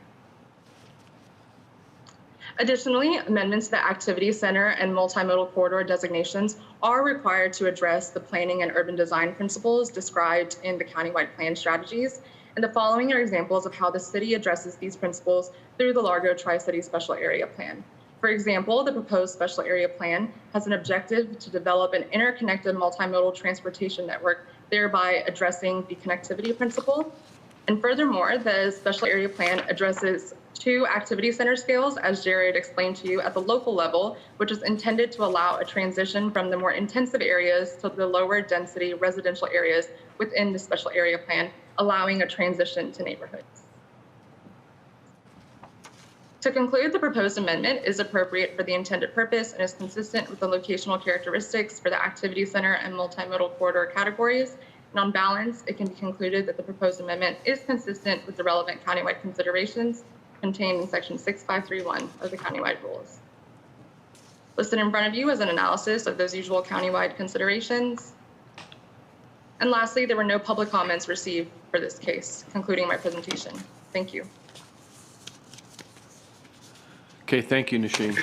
Additionally, amendments to the activity center and multimodal corridor designations are required to address the planning and urban design principles described in the countywide plan strategies. And the following are examples of how the city addresses these principles through the Largo Tri-City Special Area Plan. For example, the proposed special area plan has an objective to develop an interconnected multimodal transportation network, thereby addressing the connectivity principle. And furthermore, the special area plan addresses 2 activity center scales, as Jared explained to you, at the local level, which is intended to allow a transition from the more intensive areas to the lower density residential areas within the special area plan, allowing a transition to neighborhoods. To conclude, the proposed amendment is appropriate for the intended purpose and is consistent with the locational characteristics for the activity center and multimodal corridor categories. And on balance, it can be concluded that the proposed amendment is consistent with the relevant countywide considerations contained in section 6531 of the countywide rules. Listed in front of you is an analysis of those usual countywide considerations. And lastly, there were no public comments received for this case, concluding my presentation. Thank you. Okay, thank you, Nasheen.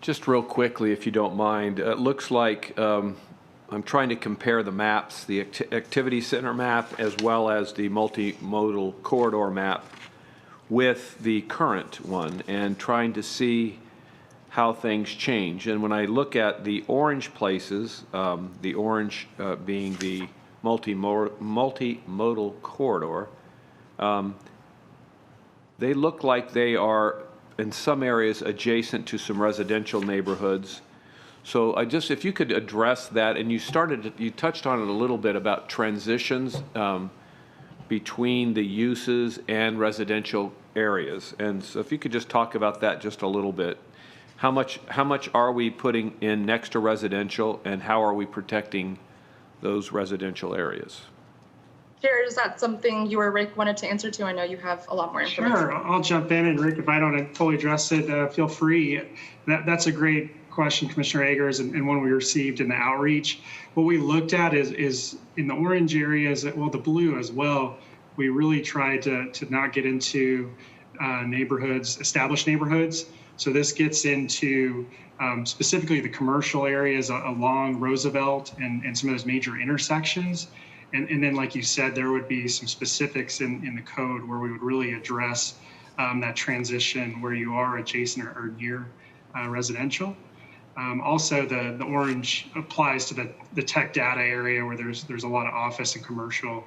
Just real quickly, if you don't mind, it looks like I'm trying to compare the maps, the activity center map as well as the multimodal corridor map with the current one and trying to see how things change. And when I look at the orange places, the orange being the multimodal corridor, they look like they are in some areas adjacent to some residential neighborhoods. So if you could address that, and you touched on it a little bit about transitions between the uses and residential areas. And so if you could just talk about that just a little bit. How much are we putting in next to residential, and how are we protecting those residential areas? Chair, is that something you or Rick wanted to answer to? I know you have a lot more information. Sure, I'll jump in, and Rick, if I don't fully address it, feel free. That's a great question, Commissioner Agers, and one we received in the outreach. What we looked at is in the orange areas, well, the blue as well, we really tried to not get into established neighborhoods. So this gets into specifically the commercial areas along Roosevelt and some of those major intersections. And then, like you said, there would be some specifics in the code where we would really address that transition where you are adjacent or near residential. Also, the orange applies to the tech data area where there's a lot of office and commercial.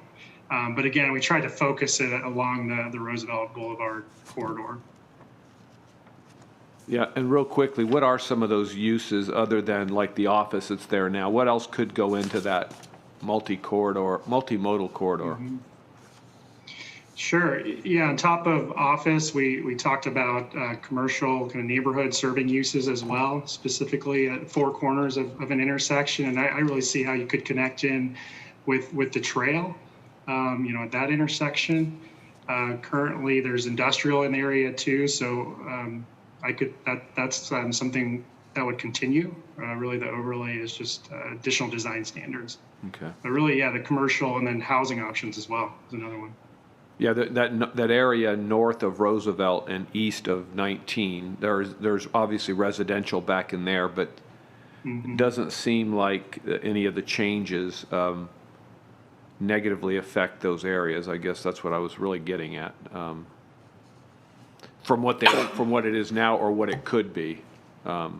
But again, we tried to focus it along the Roosevelt Boulevard corridor. Yeah, and real quickly, what are some of those uses other than like the office that's there now? What else could go into that multimodal corridor? Mm-hmm. Sure. Yeah, on top of office, we talked about commercial kind of neighborhood serving uses as well, specifically at four corners of an intersection. And I really see how you could connect in with the trail, at that intersection. Currently, there's industrial in the area too, so that's something that would continue. Really, the overlay is just additional design standards. Okay. But really, yeah, the commercial and then housing options as well is another one. Yeah, that area north of Roosevelt and east of 19, there's obviously residential back in there, but it doesn't seem like any of the changes negatively affect those areas. I guess that's what I was really getting at. From what it is now or what it could be. Okay.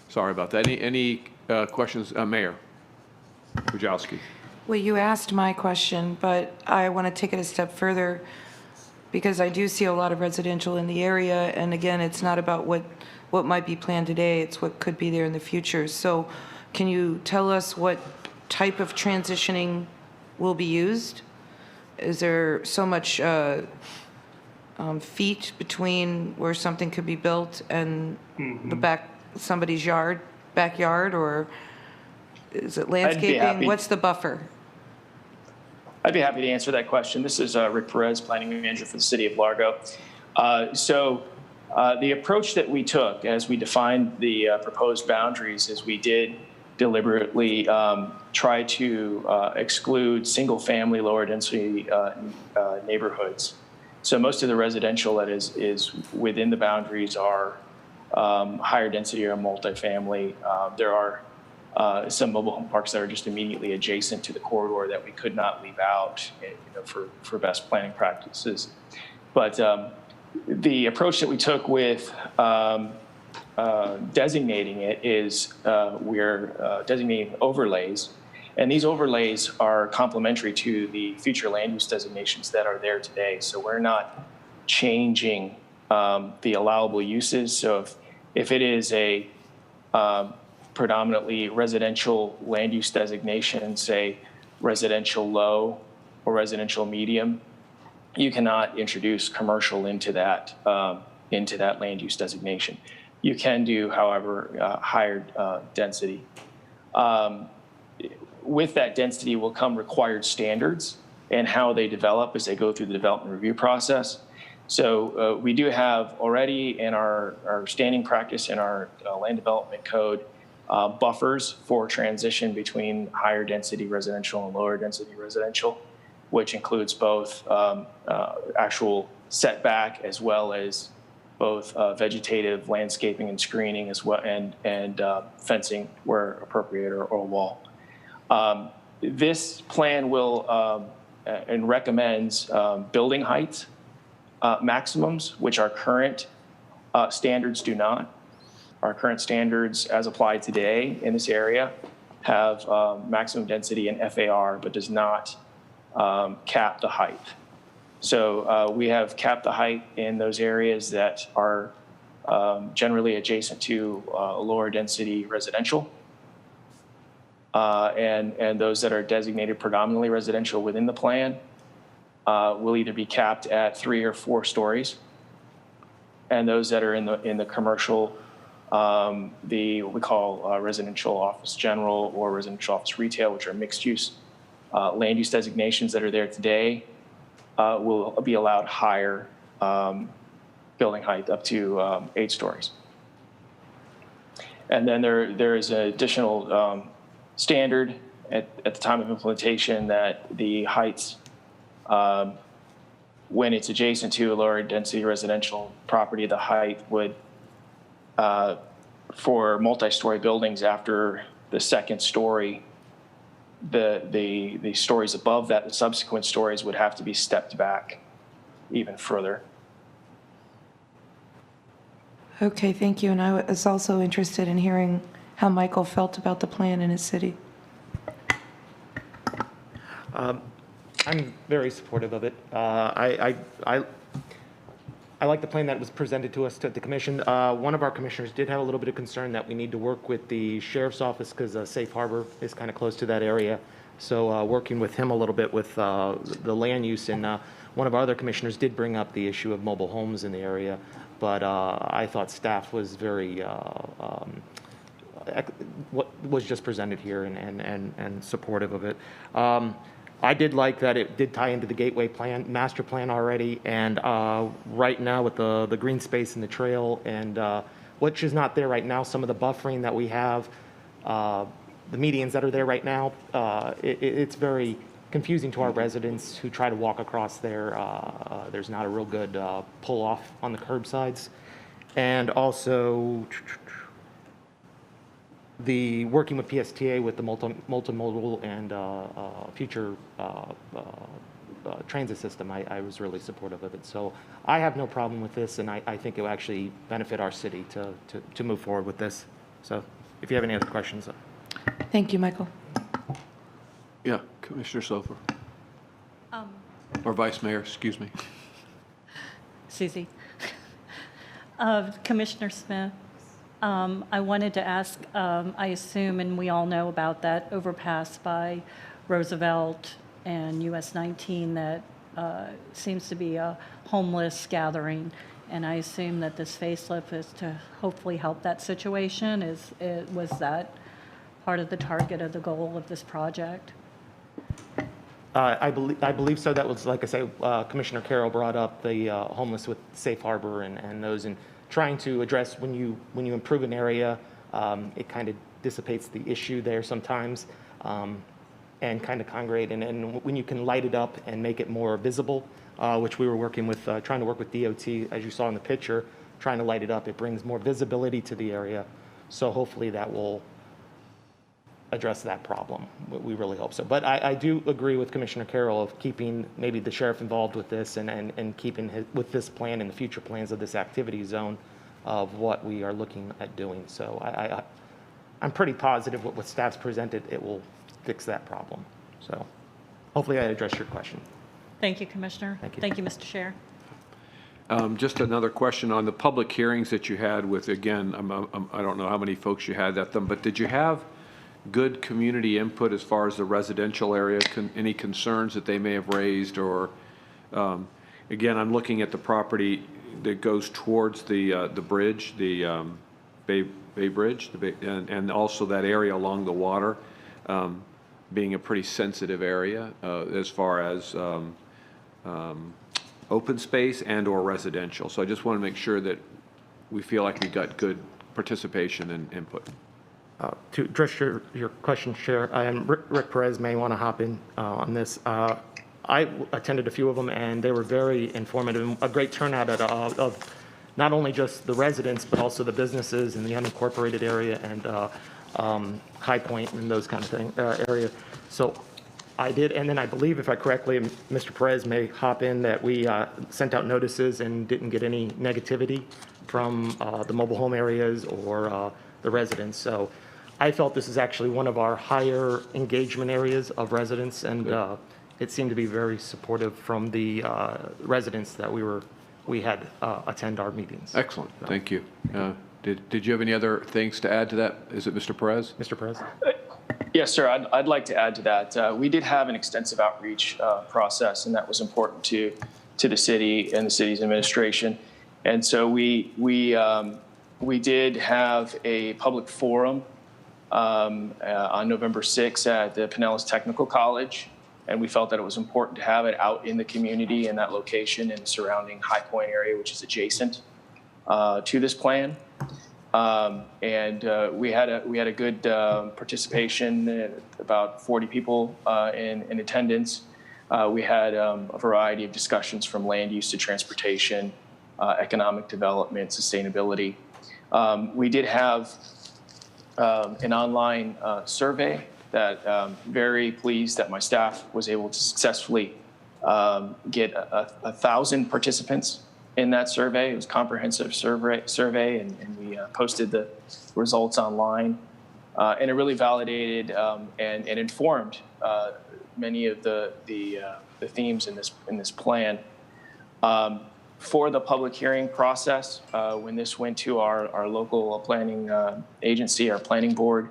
Sorry about that. Any questions, Mayor Wojciechowski? Well, you asked my question, but I want to take it a step further because I do see a lot of residential in the area. And again, it's not about what might be planned today, it's what could be there in the future. So can you tell us what type of transitioning will be used? Is there so much feet between where something could be built and somebody's backyard, or is it landscaping? What's the buffer? I'd be happy to answer that question. This is Rick Perez, Planning Manager for the City of Largo. The approach that we took as we defined the proposed boundaries is we did deliberately try to exclude single-family, lower-density neighborhoods. So most of the residential that is within the boundaries are higher density or multifamily. There are some mobile home parks that are just immediately adjacent to the corridor that we could not leave out, for best planning practices. But the approach that we took with designating it is we're designating overlays, and these overlays are complementary to the future land use designations that are there today. So we're not changing the allowable uses. So if it is a predominantly residential land use designation, say residential low or residential medium, you cannot introduce commercial into that land use designation. You can do, however, higher density. With that density will come required standards and how they develop as they go through the development review process. So we do have already in our standing practice in our land development code buffers for transition between higher density residential and lower density residential, which includes both actual setback as well as both vegetative landscaping and screening as well, and fencing where appropriate or a wall. This plan will and recommends building height maximums, which our current standards do not. Our current standards as applied today in this area have maximum density in FAR, but does not cap the height. So we have capped the height in those areas that are generally adjacent to lower density residential. And those that are designated predominantly residential within the plan will either be capped at 3 or 4 stories. And those that are in the commercial, what we call residential office general or residential office retail, which are mixed use land use designations that are there today, will be allowed higher building height up to 8 stories. And then there is an additional standard at the time of implementation that the heights, when it's adjacent to a lower density residential property, the height would, for multi-story buildings after the second story, the stories above that, the subsequent stories would have to be stepped back even further. Okay, thank you. And I was also interested in hearing how Michael felt about the plan in his city. I'm very supportive of it. I like the plan that was presented to us to the commission. One of our commissioners did have a little bit of concern that we need to work with the sheriff's office because Safe Harbor is kind of close to that area. So working with him a little bit with the land use, and one of our other commissioners did bring up the issue of mobile homes in the area, but I thought staff was very what was just presented here and supportive of it. I did like that it did tie into the Gateway Plan, master plan already, and right now with the green space and the trail, and which is not there right now, some of the buffering that we have, the medians that are there right now, it's very confusing to our residents who try to walk across there. There's not a real good pull off on the curbsides. And also, the working with PSTA with the multimodal and future transit system, I was really supportive of it. So I have no problem with this, and I think it will actually benefit our city to move forward with this. So if you have any other questions. Thank you, Michael. Yeah, Commissioner Sofer. Or Vice Mayor, excuse me. Susie. Commissioner Smith. I wanted to ask, I assume, and we all know about that overpass by Roosevelt and US 19 that seems to be a homeless gathering. And I assume that this facelift is to hopefully help that situation. Was that part of the target of the goal of this project? I believe so. That was, like I say, Commissioner Carroll brought up the homeless with Safe Harbor and those, and trying to address when you improve an area, it kind of dissipates the issue there sometimes, and kind of congregate. And when you can light it up and make it more visible, which we were working with, trying to work with DOT, as you saw in the picture, trying to light it up, it brings more visibility to the area. So hopefully that will address that problem. We really hope so. But I do agree with Commissioner Carroll of keeping maybe the sheriff involved with this and keeping with this plan and the future plans of this activity zone of what we are looking at doing. So I'm pretty positive what staff's presented, it will fix that problem. So hopefully I addressed your question. Thank you, Commissioner. Thank you. Thank you, Mr. Chair. Just another question on the public hearings that you had with, again, I don't know how many folks you had at them, but did you have good community input as far as the residential area, any concerns that they may have raised, or again, I'm looking at the property that goes towards the bridge, the Bay Bridge, and also that area along the water, being a pretty sensitive area as far as open space and or residential. So I just want to make sure that we feel like we got good participation and input. To address your question, Chair, Rick Perez may want to hop in on this. I attended a few of them, and they were very informative. A great turnout of not only just the residents, but also the businesses in the unincorporated area and High Point and those kind of thing area. So I did, and then I believe, if I correctly, Mr. Perez may hop in, that we sent out notices and didn't get any negativity from the mobile home areas or the residents. So I felt this is actually one of our higher engagement areas of residents, and it seemed to be very supportive from the residents that we had attend our meetings. Excellent, thank you. Did you have any other things to add to that? Is it Mr. Perez? Mr. Perez? Yes, sir. I'd like to add to that. We did have an extensive outreach process, and that was important to the city and the city's administration. And so we did have a public forum on November 6th at the Pinellas Technical College, and we felt that it was important to have it out in the community in that location and the surrounding High Point area, which is adjacent to this plan. We had a good participation, about 40 people in attendance. We had a variety of discussions from land use to transportation, economic development, sustainability. We did have an online survey that very pleased that my staff was able to successfully get 1,000 participants in that survey. It was a comprehensive survey, and we posted the results online. And it really validated and informed many of the themes in this plan. For the public hearing process, when this went to our local planning agency, our planning board,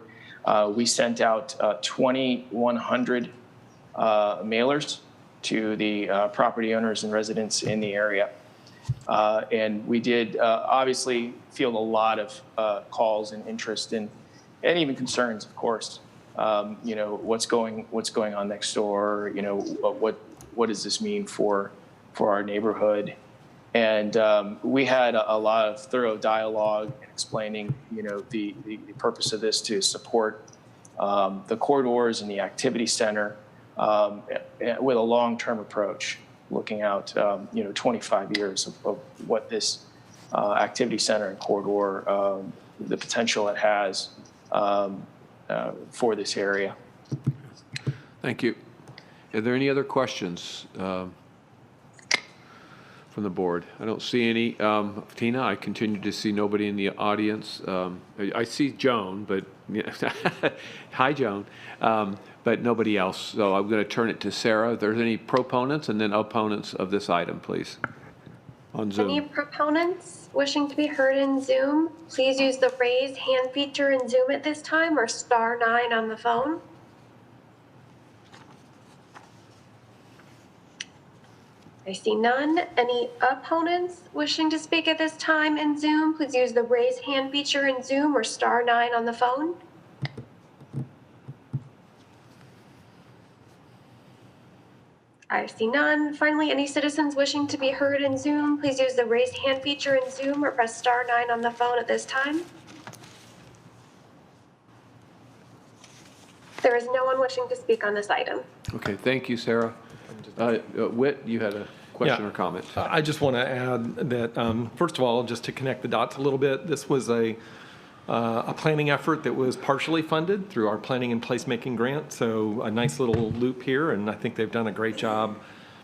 we sent out 2,100 mailers to the property owners and residents in the area. And we did obviously field a lot of calls and interest and even concerns, of course. What's going on next door? What does this mean for our neighborhood? And we had a lot of thorough dialogue explaining, the purpose of this to support the corridors and the activity center with a long-term approach, looking out, 25 years of what this activity center and corridor, the potential it has for this area. Thank you. Are there any other questions from the board? I don't see any. Tina, I continue to see nobody in the audience. I see Joan, but hi, Joan, but nobody else. So I'm going to turn it to Sarah. If there's any proponents and then opponents of this item, please, on Zoom. Any proponents wishing to be heard in Zoom, please use the raise hand feature in Zoom at this time or *9 on the phone. I see none. Any opponents wishing to speak at this time in Zoom, please use the raise hand feature in Zoom or *9 on the phone. I see none. Finally, any citizens wishing to be heard in Zoom, please use the raise hand feature in Zoom or press *9 on the phone at this time. There is no one wishing to speak on this item. Okay, thank you, Sarah. Whit, you had a question or comment? I just want to add that, first of all, just to connect the dots a little bit, this was a planning effort that was partially funded through our planning and placemaking grant. So a nice little loop here, and I think they've done a great job,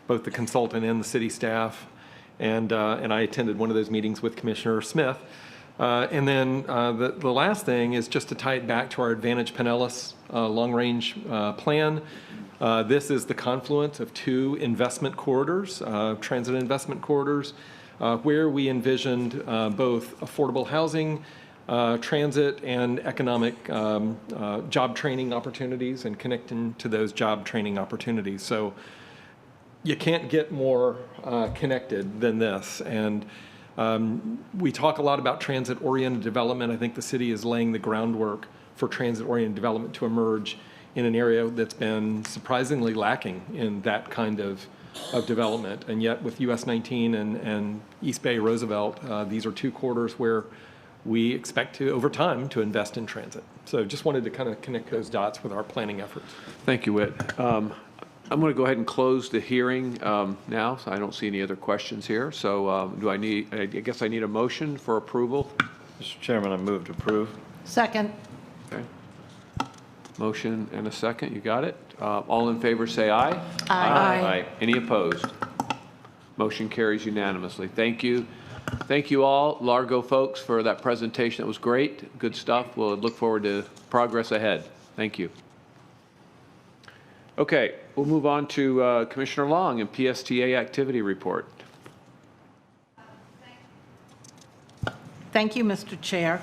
both the consultant and the city staff. And I attended one of those meetings with Commissioner Smith. And then the last thing is just to tie it back to our Advantage Pinellas long-range plan. This is the confluence of two investment corridors, transit investment corridors, where we envisioned both affordable housing, transit, and economic job training opportunities and connecting to those job training opportunities. So you can't get more connected than this. And we talk a lot about transit-oriented development. I think the city is laying the groundwork for transit-oriented development to emerge in an area that's been surprisingly lacking in that kind of development. And yet with US 19 and East Bay Roosevelt, these are two corridors where we expect to, over time, to invest in transit. So just wanted to kind of connect those dots with our planning efforts. Thank you, Whit. I'm going to go ahead and close the hearing now. So I don't see any other questions here. So I guess I need a motion for approval. Mr. Chairman, I move to approve. Second. Okay. Motion and a second. You got it. All in favor say aye. Aye. Any opposed? Motion carries unanimously. Thank you. Thank you all, Largo folks, for that presentation. It was great. Good stuff. We'll look forward to progress ahead. Thank you. Okay, we'll move on to Commissioner Long and PSTA activity report. Thank you, Mr. Chair.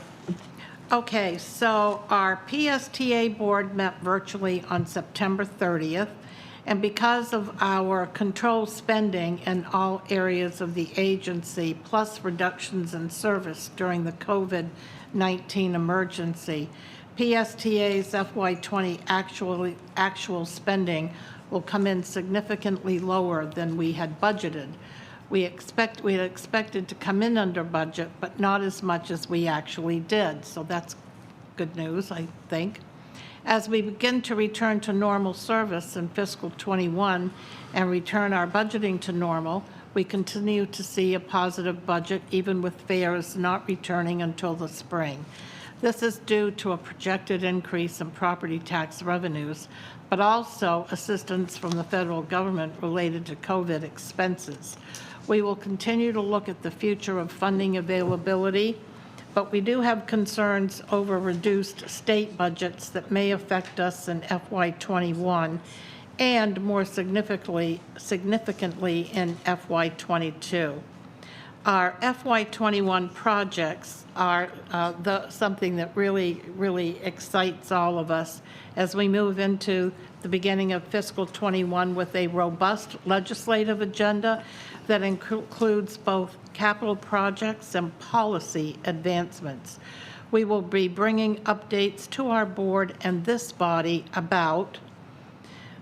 Okay, so our PSTA board met virtually on September 30th, and because of our controlled spending in all areas of the agency, plus reductions in service during the COVID-19 emergency, PSTA's FY20 actual spending will come in significantly lower than we had budgeted. We had expected to come in under budget, but not as much as we actually did. So that's good news, I think. As we begin to return to normal service in fiscal 21 and return our budgeting to normal, we continue to see a positive budget, even with fares not returning until the spring. This is due to a projected increase in property tax revenues, but also assistance from the federal government related to COVID expenses. We will continue to look at the future of funding availability, but we do have concerns over reduced state budgets that may affect us in FY21 and more significantly in FY22. Our FY21 projects are something that really excites all of us as we move into the beginning of fiscal 21 with a robust legislative agenda that includes both capital projects and policy advancements. We will be bringing updates to our board and this body about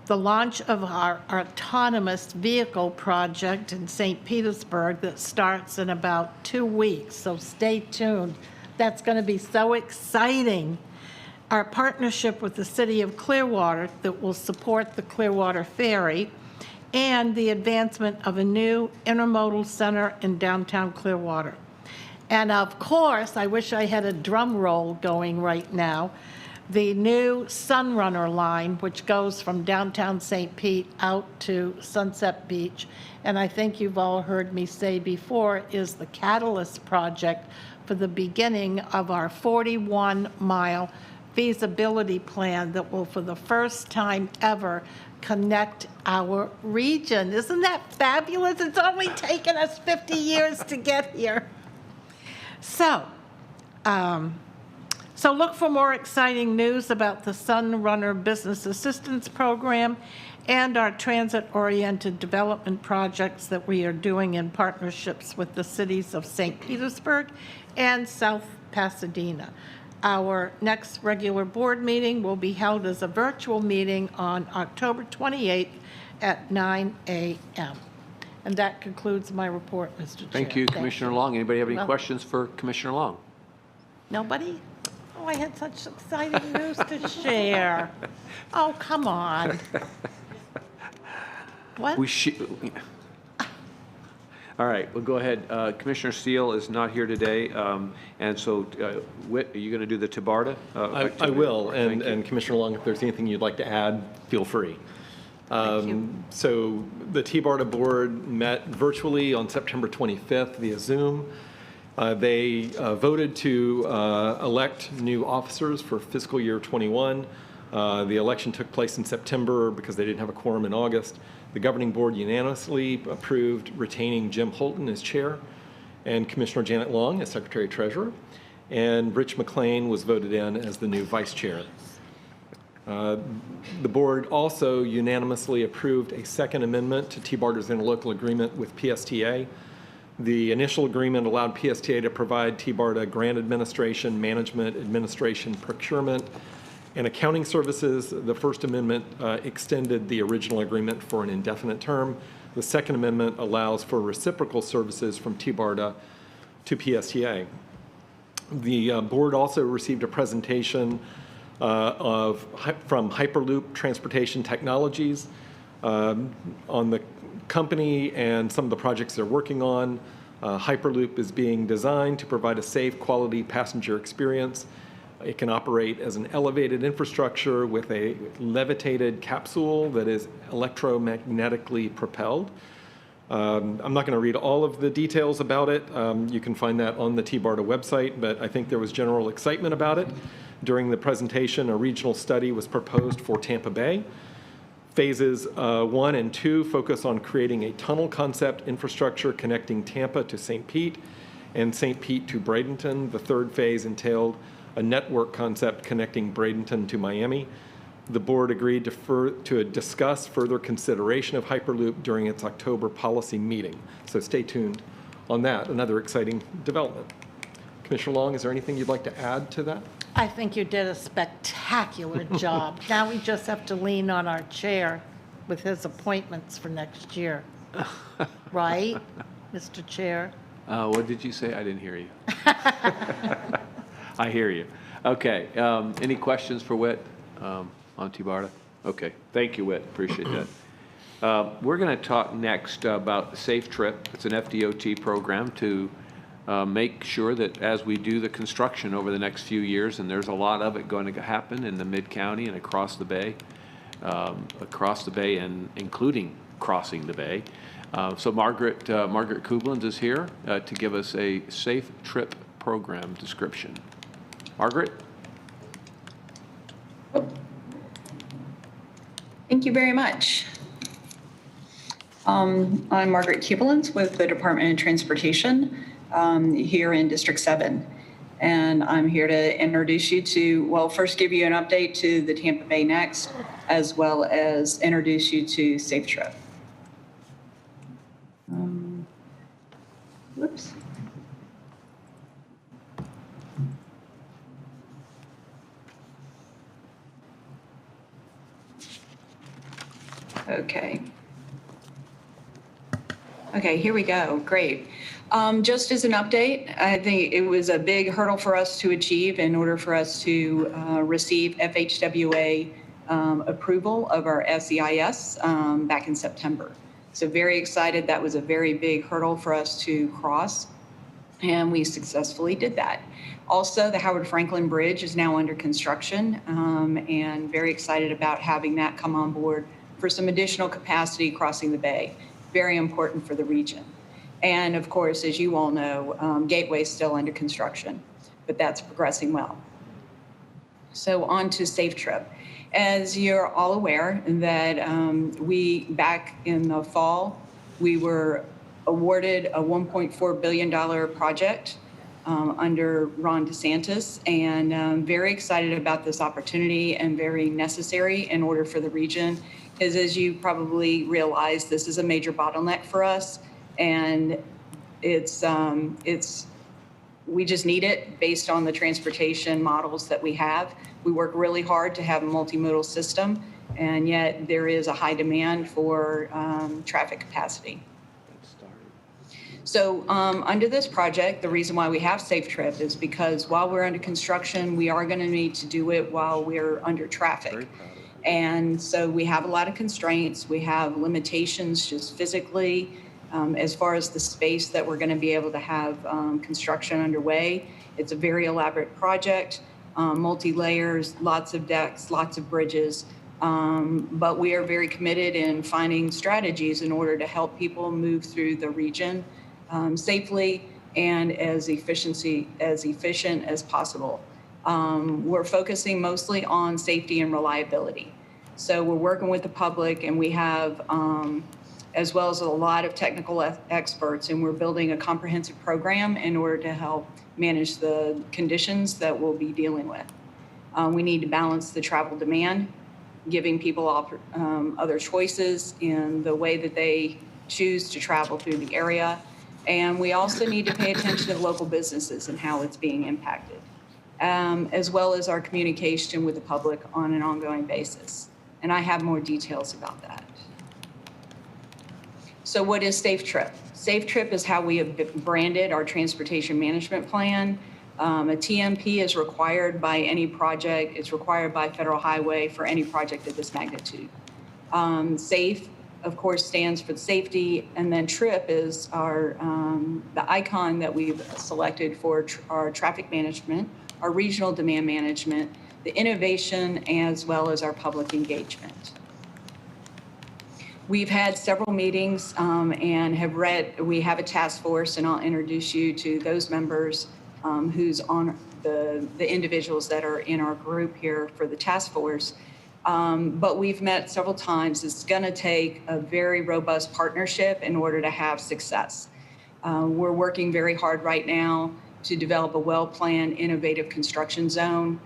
the launch of our autonomous vehicle project in St. Petersburg that starts in about 2 weeks, so stay tuned. That's going to be so exciting. Our partnership with the City of Clearwater that will support the Clearwater Ferry, and the advancement of a new intermodal center in downtown Clearwater. And of course, I wish I had a drum roll going right now, the new Sunrunner line, which goes from downtown St. Pete out to Sunset Beach, and I think you've all heard me say before, is the catalyst project for the beginning of our 41-mile feasibility plan that will, for the first time ever, connect our region. Isn't that fabulous? It's only taken us 50 years to get here. So look for more exciting news about the Sunrunner Business Assistance Program and our transit-oriented development projects that we are doing in partnerships with the cities of St. Petersburg and South Pasadena. Our next regular board meeting will be held as a virtual meeting on October 28th at 9 a.m. And that concludes my report, Mr. Chair. Thank you, Commissioner Long. Anybody have any questions for Commissioner Long? Nobody? Oh, I had such exciting news to share. Oh, come on. What? All right, we'll go ahead. Commissioner Steele is not here today, and so Whit, are you going to do the TBARTA? I will, and Commissioner Long, if there's anything you'd like to add, feel free. So the TBARTA board met virtually on September 25th via Zoom. They voted to elect new officers for fiscal year 21. The election took place in September because they didn't have a quorum in August. The governing board unanimously approved retaining Jim Holton as chair and Commissioner Janet Long as secretary-treasurer, and Rich McLean was voted in as the new vice chair. The board also unanimously approved a second amendment to TBARTA's interlocal agreement with PSTA. The initial agreement allowed PSTA to provide TBARTA grant administration, management, administration, procurement, and accounting services. The First Amendment extended the original agreement for an indefinite term. The Second Amendment allows for reciprocal services from TBARTA to PSTA. The board also received a presentation from Hyperloop Transportation Technologies on the company and some of the projects they're working on. Hyperloop is being designed to provide a safe, quality passenger experience. It can operate as an elevated infrastructure with a levitated capsule that is electromagnetically propelled. I'm not going to read all of the details about it. You can find that on the TBARTA website, but I think there was general excitement about it. During the presentation, a regional study was proposed for Tampa Bay. Phases 1 and 2 focus on creating a tunnel concept infrastructure connecting Tampa to St. Pete and St. Pete to Bradenton. The third phase entailed a network concept connecting Bradenton to Miami. The board agreed to discuss further consideration of Hyperloop during its October policy meeting. So stay tuned on that, another exciting development. Commissioner Long, is there anything you'd like to add to that? I think you did a spectacular job. Now we just have to lean on our chair with his appointments for next year. Right, Mr. Chair? What did you say? I didn't hear you. I hear you. Okay. Any questions for Whit on T-Barda? Okay. Thank you, Whit. Appreciate that. We're going to talk next about the Safe Trip. It's an FDOT program to make sure that as we do the construction over the next few years, and there's a lot of it going to happen in the Mid-County and across the Bay and including crossing the Bay. So Margaret Kublins is here to give us a Safe Trip program description. Margaret? Thank you very much. I'm Margaret Kublins with the Department of Transportation here in District 7. And I'm here to introduce you to, well, first give you an update to the Tampa Bay Next, as well as introduce you to Safe Trip. Whoops. Okay. Okay, here we go. Great. Just as an update, I think it was a big hurdle for us to achieve in order for us to receive FHWA approval of our SEIS back in September. So very excited. That was a very big hurdle for us to cross, and we successfully did that. Also, the Howard Franklin Bridge is now under construction, and very excited about having that come on board for some additional capacity crossing the bay. Very important for the region. And of course, as you all know, Gateway is still under construction, but that's progressing well. So on to Safe Trip. As you're all aware that we, back in the fall, we were awarded a $1.4 billion project under Ron DeSantis, and very excited about this opportunity and very necessary in order for the region. Because as you probably realize, this is a major bottleneck for us, and we just need it based on the transportation models that we have. We work really hard to have a multimodal system, and yet there is a high demand for traffic capacity. So under this project, the reason why we have Safe Trip is because while we're under construction, we are going to need to do it while we're under traffic. And so we have a lot of constraints. We have limitations just physically as far as the space that we're going to be able to have construction underway. It's a very elaborate project, multi-layers, lots of decks, lots of bridges. But we are very committed in finding strategies in order to help people move through the region safely and as efficient as possible. We're focusing mostly on safety and reliability. So we're working with the public, and we have, as well as a lot of technical experts, and we're building a comprehensive program in order to help manage the conditions that we'll be dealing with. We need to balance the travel demand, giving people other choices in the way that they choose to travel through the area. And we also need to pay attention to local businesses and how it's being impacted, as well as our communication with the public on an ongoing basis. And I have more details about that. So what is Safe Trip? Safe Trip is how we have branded our transportation management plan. A TMP is required by any project. It's required by Federal Highway for any project of this magnitude. Safe, of course, stands for safety, and then TRIP is our the icon that we've selected for our traffic management, our regional demand management, the innovation, as well as our public engagement. We've had several meetings and we have a task force, and I'll introduce you to those members who's on the individuals that are in our group here for the task force. But we've met several times. It's going to take a very robust partnership in order to have success. We're working very hard right now to develop a well-planned, innovative construction zone.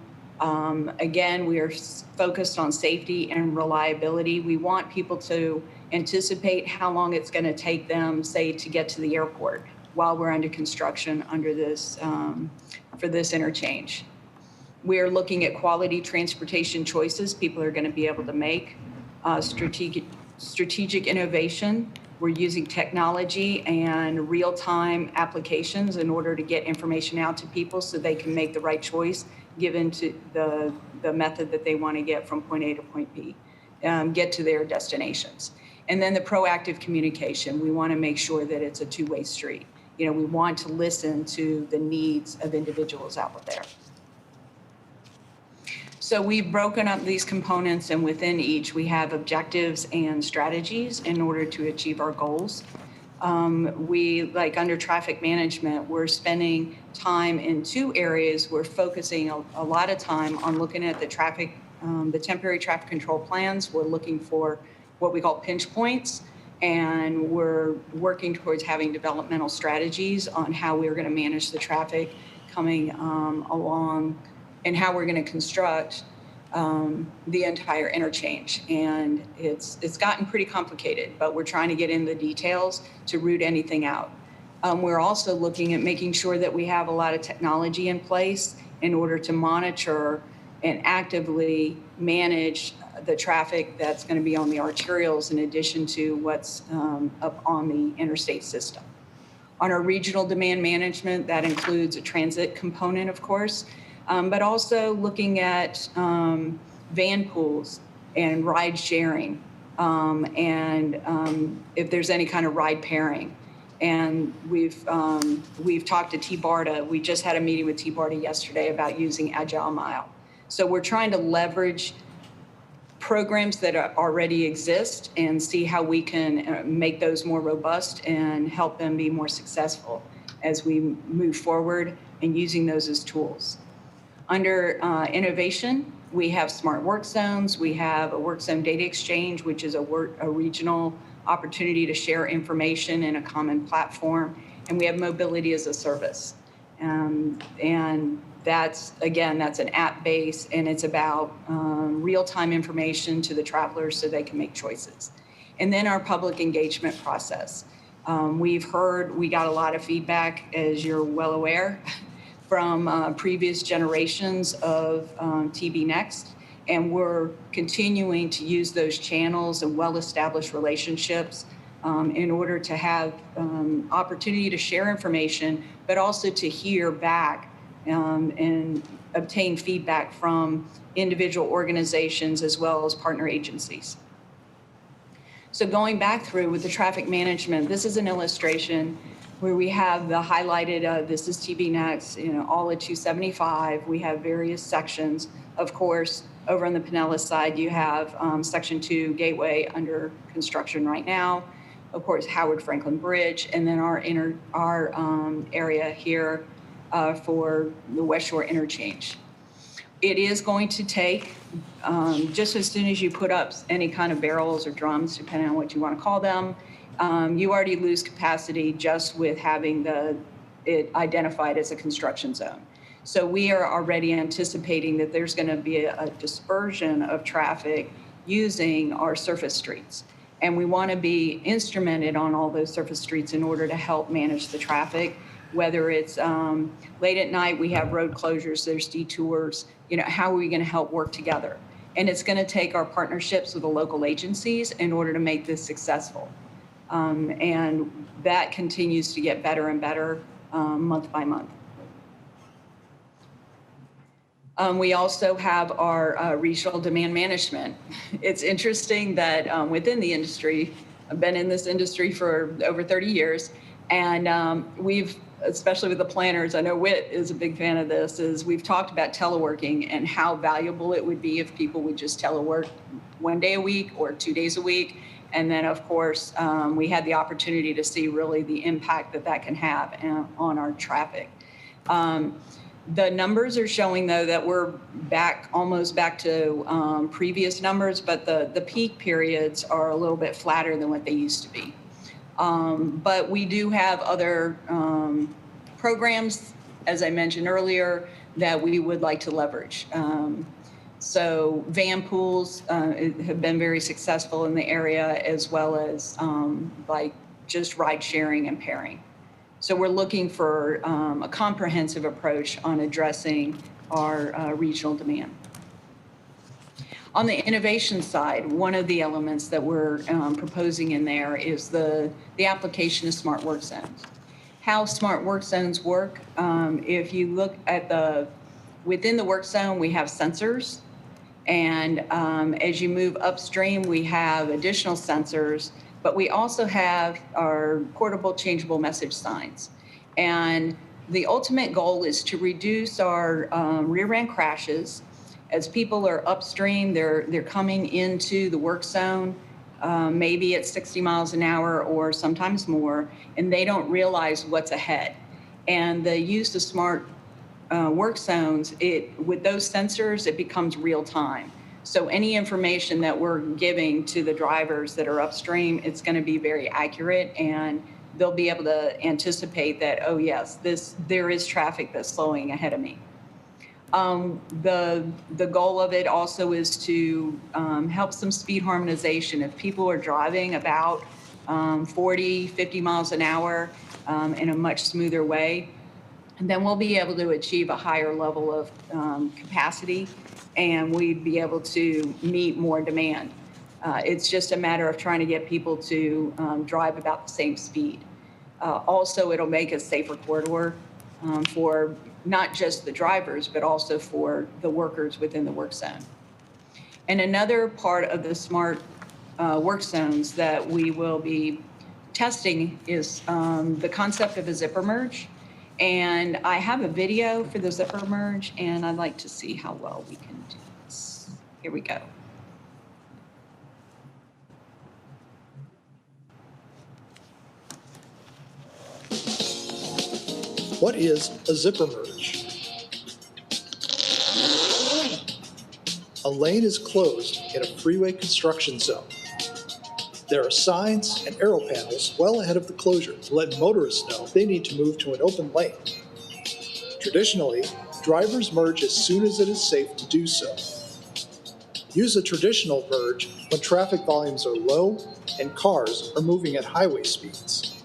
Again, we are focused on safety and reliability. We want people to anticipate how long it's going to take them, say, to get to the airport while we're under construction under this, for this interchange. We are looking at quality transportation choices people are going to be able to make, strategic innovation. We're using technology and real-time applications in order to get information out to people so they can make the right choice given to the method that they want to get from point A to point B, get to their destinations. And then the proactive communication. We want to make sure that it's a two-way street. You know, we want to listen to the needs of individuals out there. So we've broken up these components, and within each we have objectives and strategies in order to achieve our goals. We, like under traffic management, we're spending time in two areas. We're focusing a lot of time on looking at the traffic, the temporary traffic control plans. We're looking for what we call pinch points, and we're working towards having developmental strategies on how we're going to manage the traffic coming along and how we're going to construct the entire interchange. And it's gotten pretty complicated, but we're trying to get in the details to root anything out. We're also looking at making sure that we have a lot of technology in place in order to monitor and actively manage the traffic that's going to be on the arterials in addition to what's up on the interstate system. On our regional demand management, that includes a transit component, of course, but also looking at van pools and ride sharing, and if there's any kind of ride pairing. And we've talked to T-BARTA. We just had a meeting with T-BARTA yesterday about using Agile Mile. So we're trying to leverage programs that already exist and see how we can make those more robust and help them be more successful as we move forward and using those as tools. Under innovation, we have smart work zones. We have a work zone data exchange, which is a regional opportunity to share information in a common platform. And we have mobility as a service. And that's, again, that's an app base, and it's about real-time information to the travelers so they can make choices. And then our public engagement process. We got a lot of feedback, as you're well aware, from previous generations of TB Next, and we're continuing to use those channels and well-established relationships in order to have opportunity to share information, but also to hear back and obtain feedback from individual organizations as well as partner agencies. So going back through with the traffic management, this is an illustration where we have the highlighted, this is TB Next, all at 275. We have various sections. Of course, over on the Pinellas side, you have Section 2 Gateway under construction right now. Of course, Howard Franklin Bridge, and then our area here for the West Shore interchange. It is going to take, just as soon as you put up any kind of barrels or drums, depending on what you want to call them, you already lose capacity just with having it identified as a construction zone. So we are already anticipating that there's going to be a dispersion of traffic using our surface streets. And we want to be instrumented on all those surface streets in order to help manage the traffic, whether it's late at night, we have road closures, there's detours, how are we going to help work together? And it's going to take our partnerships with the local agencies in order to make this successful. And that continues to get better and better month by month. We also have our regional demand management. It's interesting that within the industry, I've been in this industry for over 30 years, and we've, especially with the planners, I know Whit is a big fan of this, is we've talked about teleworking and how valuable it would be if people would just telework 1 day a week or 2 days a week. And then, of course, we had the opportunity to see really the impact that can have on our traffic. The numbers are showing, though, that we're back, almost back to previous numbers, but the peak periods are a little bit flatter than what they used to be. But we do have other programs, as I mentioned earlier, that we would like to leverage. So van pools have been very successful in the area, as well as like just ride sharing and pairing. So we're looking for a comprehensive approach on addressing our regional demand. On the innovation side, one of the elements that we're proposing in there is the application of smart work zones. How smart work zones work, if you look at within the work zone, we have sensors. And as you move upstream, we have additional sensors, but we also have our portable changeable message signs. And the ultimate goal is to reduce our rear end crashes. As people are upstream, they're coming into the work zone, maybe at 60 miles an hour or sometimes more, and they don't realize what's ahead. And the use of smart work zones, with those sensors, it becomes real time. So any information that we're giving to the drivers that are upstream, it's going to be very accurate, and they'll be able to anticipate that, oh yes, there is traffic that's slowing ahead of me. The goal of it also is to help some speed harmonization. If people are driving about 40, 50 miles an hour in a much smoother way, and then we'll be able to achieve a higher level of capacity, and we'd be able to meet more demand. It's just a matter of trying to get people to drive about the same speed. Also, it'll make a safer corridor for not just the drivers, but also for the workers within the work zone. And another part of the smart work zones that we will be testing is the concept of a zipper merge. And I have a video for the zipper merge, and I'd like to see how well we can do this. Here we go. What is a zipper merge? A lane is closed in a freeway construction zone. There are signs and arrow panels well ahead of the closure to let motorists know they need to move to an open lane. Traditionally, drivers merge as soon as it is safe to do so. Use a traditional merge when traffic volumes are low and cars are moving at highway speeds.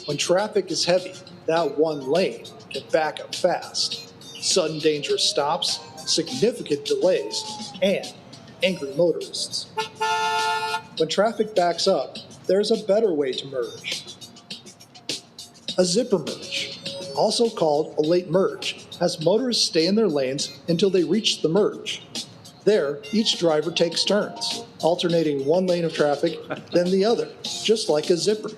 When traffic is heavy, that one lane can back up fast. Sudden dangerous stops, significant delays, and angry motorists. When traffic backs up, there's a better way to merge. A zipper merge, also called a late merge, has motorists stay in their lanes until they reach the merge. There, each driver takes turns, alternating one lane of traffic, then the other, just like a zipper.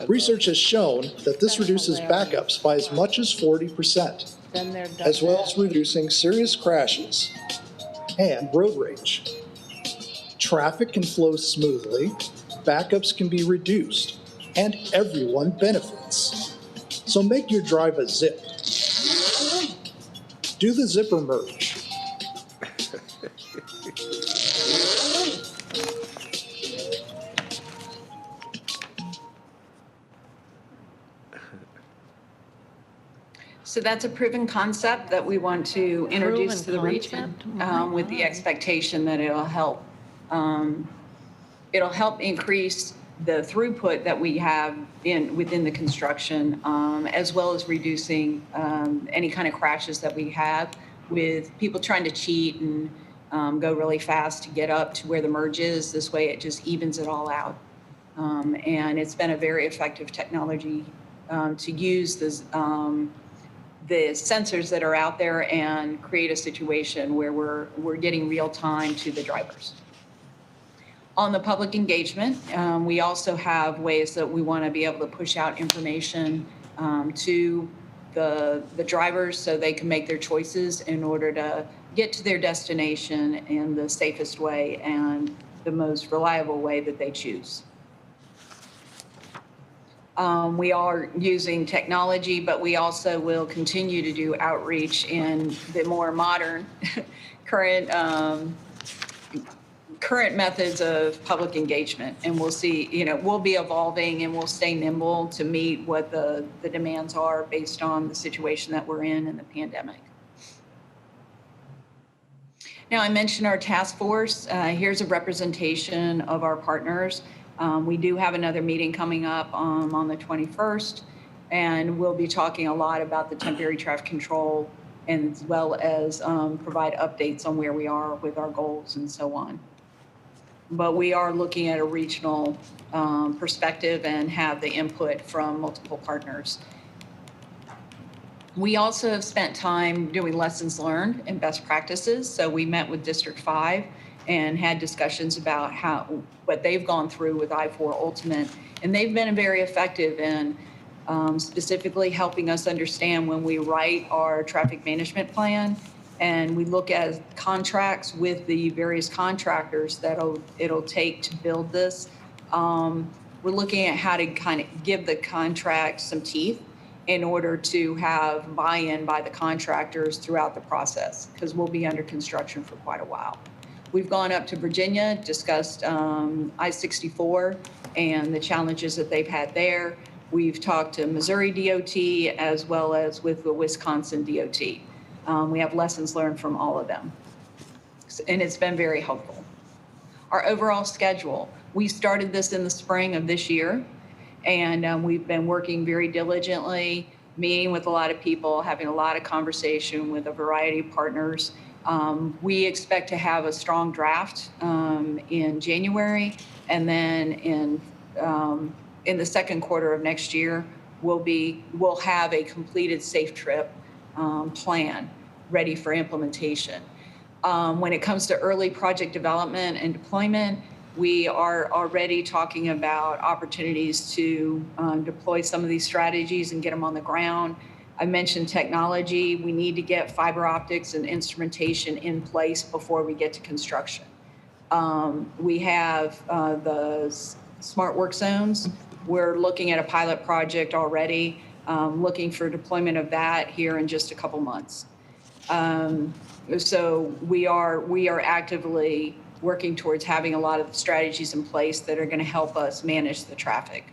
Research has shown that this reduces backups by as much as 40%, as well as reducing serious crashes and road rage. Traffic can flow smoothly, backups can be reduced, and everyone benefits. So make your drive a zip. Do the zipper merge. So that's a proven concept that we want to introduce to the region with the expectation that it'll help increase the throughput that we have within the construction, as well as reducing any kind of crashes that we have with people trying to cheat and go really fast to get up to where the merge is. This way it just evens it all out. And it's been a very effective technology to use this, the sensors that are out there and create a situation where we're getting real time to the drivers. On the public engagement, we also have ways that we want to be able to push out information to the drivers so they can make their choices in order to get to their destination in the safest way and the most reliable way that they choose. We are using technology, but we also will continue to do outreach in the more modern current methods of public engagement. And we'll see, we'll be evolving and we'll stay nimble to meet what the demands are based on the situation that we're in the pandemic. Now, I mentioned our task force. Here's a representation of our partners. We do have another meeting coming up on the 21st, and we'll be talking a lot about the temporary traffic control, and as well as provide updates on where we are with our goals and so on. But we are looking at a regional perspective and have the input from multiple partners. We also have spent time doing lessons learned and best practices. So we met with District 5 and had discussions about what they've gone through with I-4 Ultimate. And they've been very effective in specifically helping us understand when we write our traffic management plan and we look at contracts with the various contractors that it'll take to build this. We're looking at how to kind of give the contract some teeth in order to have buy-in by the contractors throughout the process, because we'll be under construction for quite a while. We've gone up to Virginia, discussed I-64 and the challenges that they've had there. We've talked to Missouri DOT as well as with the Wisconsin DOT. We have lessons learned from all of them, and it's been very helpful. Our overall schedule, we started this in the spring of this year, and we've been working very diligently, meeting with a lot of people, having a lot of conversation with a variety of partners. We expect to have a strong draft in January, and then in the second quarter of next year, we'll have a completed Safe Trip plan ready for implementation. When it comes to early project development and deployment, we are already talking about opportunities to deploy some of these strategies and get them on the ground. I mentioned technology. We need to get fiber optics and instrumentation in place before we get to construction. We have the smart work zones. We're looking at a pilot project already, looking for deployment of that here in just a couple months. So we are actively working towards having a lot of strategies in place that are going to help us manage the traffic.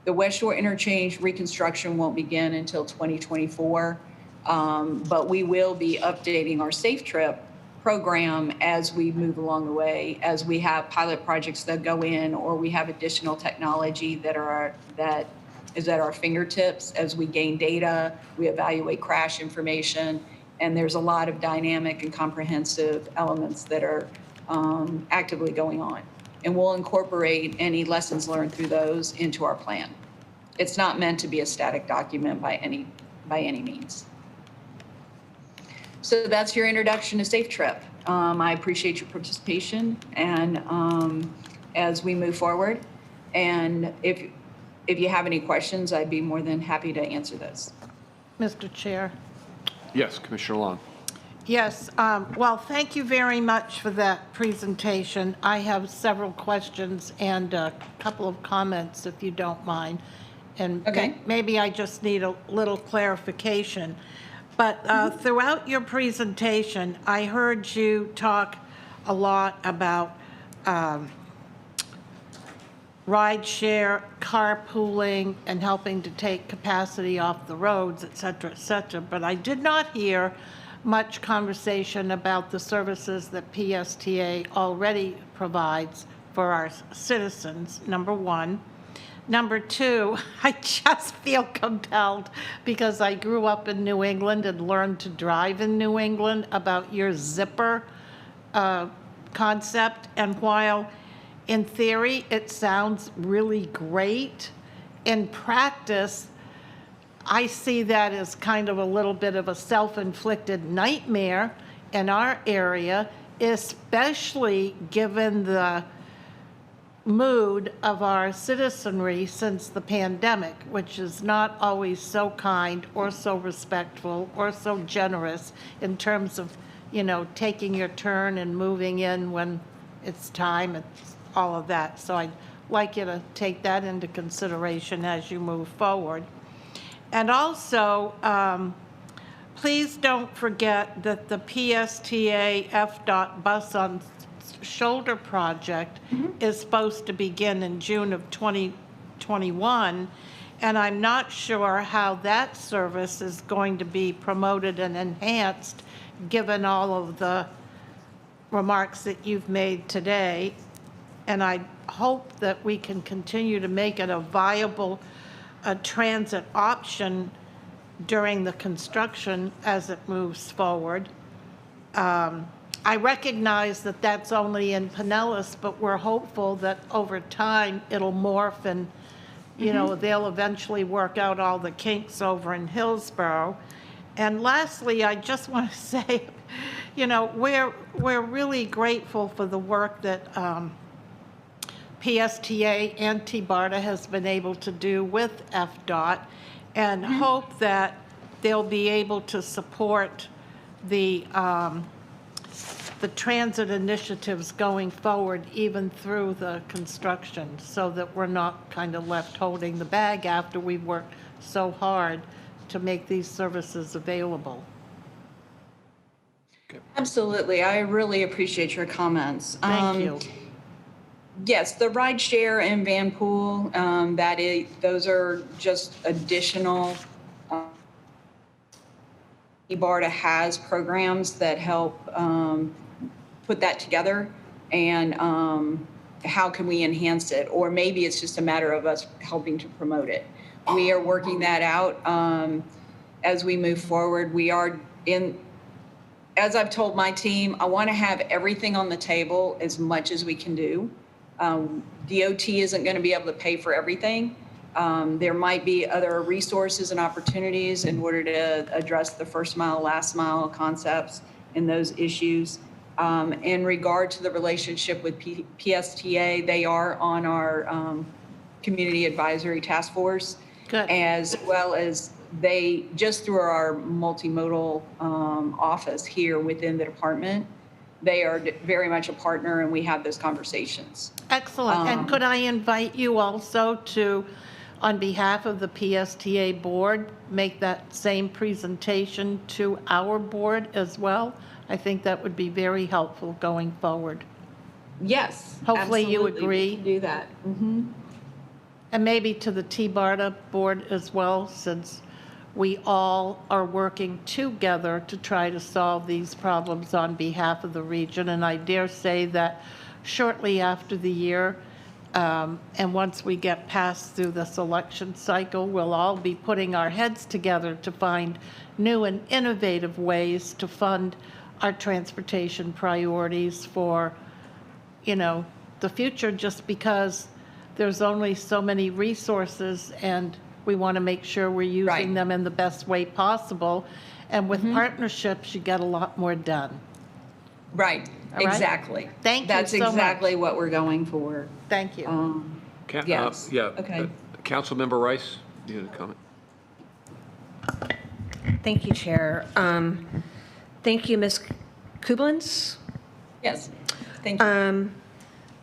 The West Shore Interchange reconstruction won't begin until 2024, but we will be updating our Safe Trip program as we move along the way, as we have pilot projects that go in, or we have additional technology that is at our fingertips as we gain data, we evaluate crash information, and there's a lot of dynamic and comprehensive elements that are actively going on. And we'll incorporate any lessons learned through those into our plan. It's not meant to be a static document by any means. So that's your introduction to Safe Trip. I appreciate your participation and as we move forward. And if you have any questions, I'd be more than happy to answer those. Mr. Chair. Yes, Commissioner Long. Yes, well, thank you very much for that presentation. I have several questions and a couple of comments, if you don't mind. And okay. Maybe I just need a little clarification. But throughout your presentation, I heard you talk a lot about rideshare, carpooling, and helping to take capacity off the roads, et cetera, but I did not hear much conversation about the services that PSTA already provides for our citizens, number one. Number two, I just feel compelled, because I grew up in New England and learned to drive in New England, about your zipper concept. And while in theory it sounds really great, in practice, I see that as kind of a little bit of a self-inflicted nightmare in our area, especially given the mood of our citizenry since the pandemic, which is not always so kind or so respectful or so generous in terms of, taking your turn and moving in when it's time and all of that. So I'd like you to take that into consideration as you move forward. And also, please don't forget that the PSTA FDOT Bus on Shoulder project is supposed to begin in June of 2021, and I'm not sure how that service is going to be promoted and enhanced, given all of the remarks that you've made today. And I hope that we can continue to make it a viable transit option during the construction as it moves forward. I recognize that that's only in Pinellas, but we're hopeful that over time it'll morph and, you know, they'll eventually work out all the kinks over in Hillsborough. And lastly, I just want to say, you know, we're really grateful for the work that PSTA and T-BARTA has been able to do with FDOT, and hope that they'll be able to support the transit initiatives going forward, even through the construction, so that we're not kind of left holding the bag after we've worked so hard to make these services available. Absolutely. I really appreciate your comments. Thank you. Yes, the ride share and van pool, those are just additional. BARDA has programs that help put that together, and how can we enhance it? Or maybe it's just a matter of us helping to promote it. We are working that out as we move forward. We are as I've told my team, I want to have everything on the table as much as we can do. DOT isn't going to be able to pay for everything. There might be other resources and opportunities in order to address the first mile, last mile concepts and those issues. In regard to the relationship with PSTA, they are on our community advisory task force. Good. As well as they, just through our multimodal office here within the department, they are very much a partner, and we have those conversations. Excellent. And could I invite you also to, on behalf of the PSTA board, make that same presentation to our board as well? I think that would be very helpful going forward. Yes. Hopefully you absolutely. agree. We can do that. Mm-hmm. And maybe to the T-BARTA board as well, since we all are working together to try to solve these problems on behalf of the region. And I dare say that shortly after the year, and once we get past through this election cycle, we'll all be putting our heads together to find new and innovative ways to fund our transportation priorities for, you know, the future, just because there's only so many resources, and we want to make sure we're using them in the best way possible. And with partnerships, you get a lot more done. Right. All right? Exactly. Thank you That's so much. exactly what we're going for. Thank you. Yes. Yeah. Okay. Councilmember Rice, you had a comment? Thank you, Chair. Thank you, Ms. Kublins. Yes. Thank you.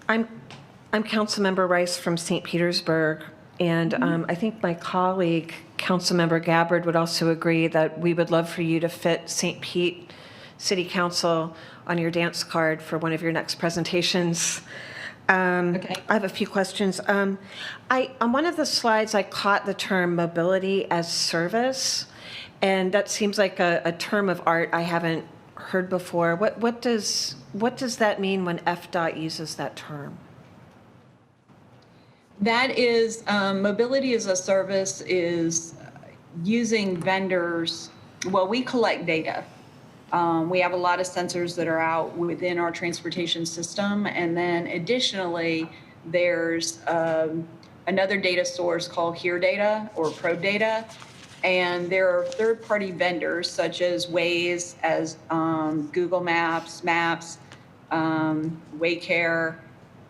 I'm Councilmember Rice from St. Petersburg, and I think my colleague, Councilmember Gabbard, would also agree that we would love for you to fit St. Pete City Council on your dance card for one of your next presentations. I have a few questions. On one of the slides, I caught the term mobility as service, and that seems like a term of art I haven't heard before. What does that mean when FDOT uses that term? That is, mobility as a service is using vendors. Well, we collect data. We have a lot of sensors that are out within our transportation system. And then additionally, there's another data source called Here Data or Pro Data. And there are third-party vendors such as Waze, as Google Maps, Waycare.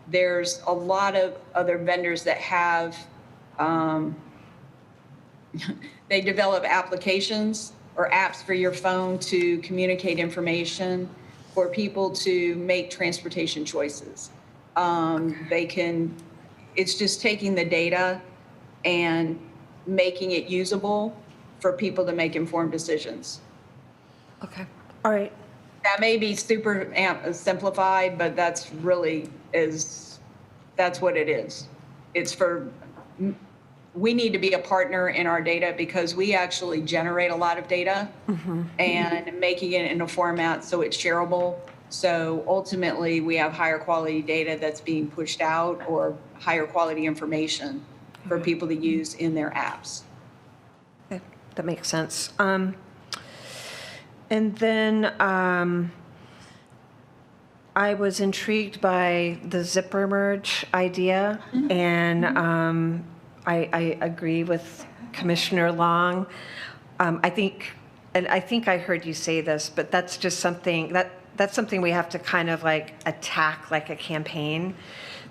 There's a lot of other vendors that have, they develop applications or apps for your phone to communicate information for people to make transportation choices. They can, It's just taking the data and making it usable for people to make informed decisions. Okay, all right. That may be super simplified, but that's really that's what it is. It's for, we need to be a partner in our data because we actually generate a lot of data and making it in a format so it's shareable. So ultimately, we have higher quality data that's being pushed out or higher quality information for people to use in their apps. Okay, that makes sense. And then I was intrigued by the zipper merge idea, and I agree with Commissioner Long. I think I heard you say this, but that's just something that's something we have to kind of like attack like a campaign,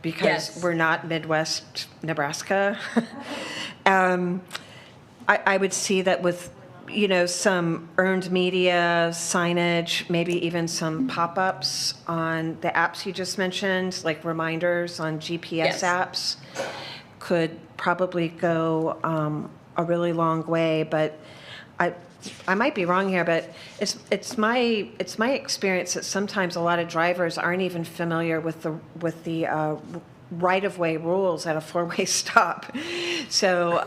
because we're not Midwest Nebraska. I would see that with, you know, some earned media, signage, maybe even some pop-ups on the apps you just mentioned, like reminders on GPS apps, could probably go a really long way. But I might be wrong here, but it's my experience that sometimes a lot of drivers aren't even familiar with the right-of-way rules at a four-way stop. So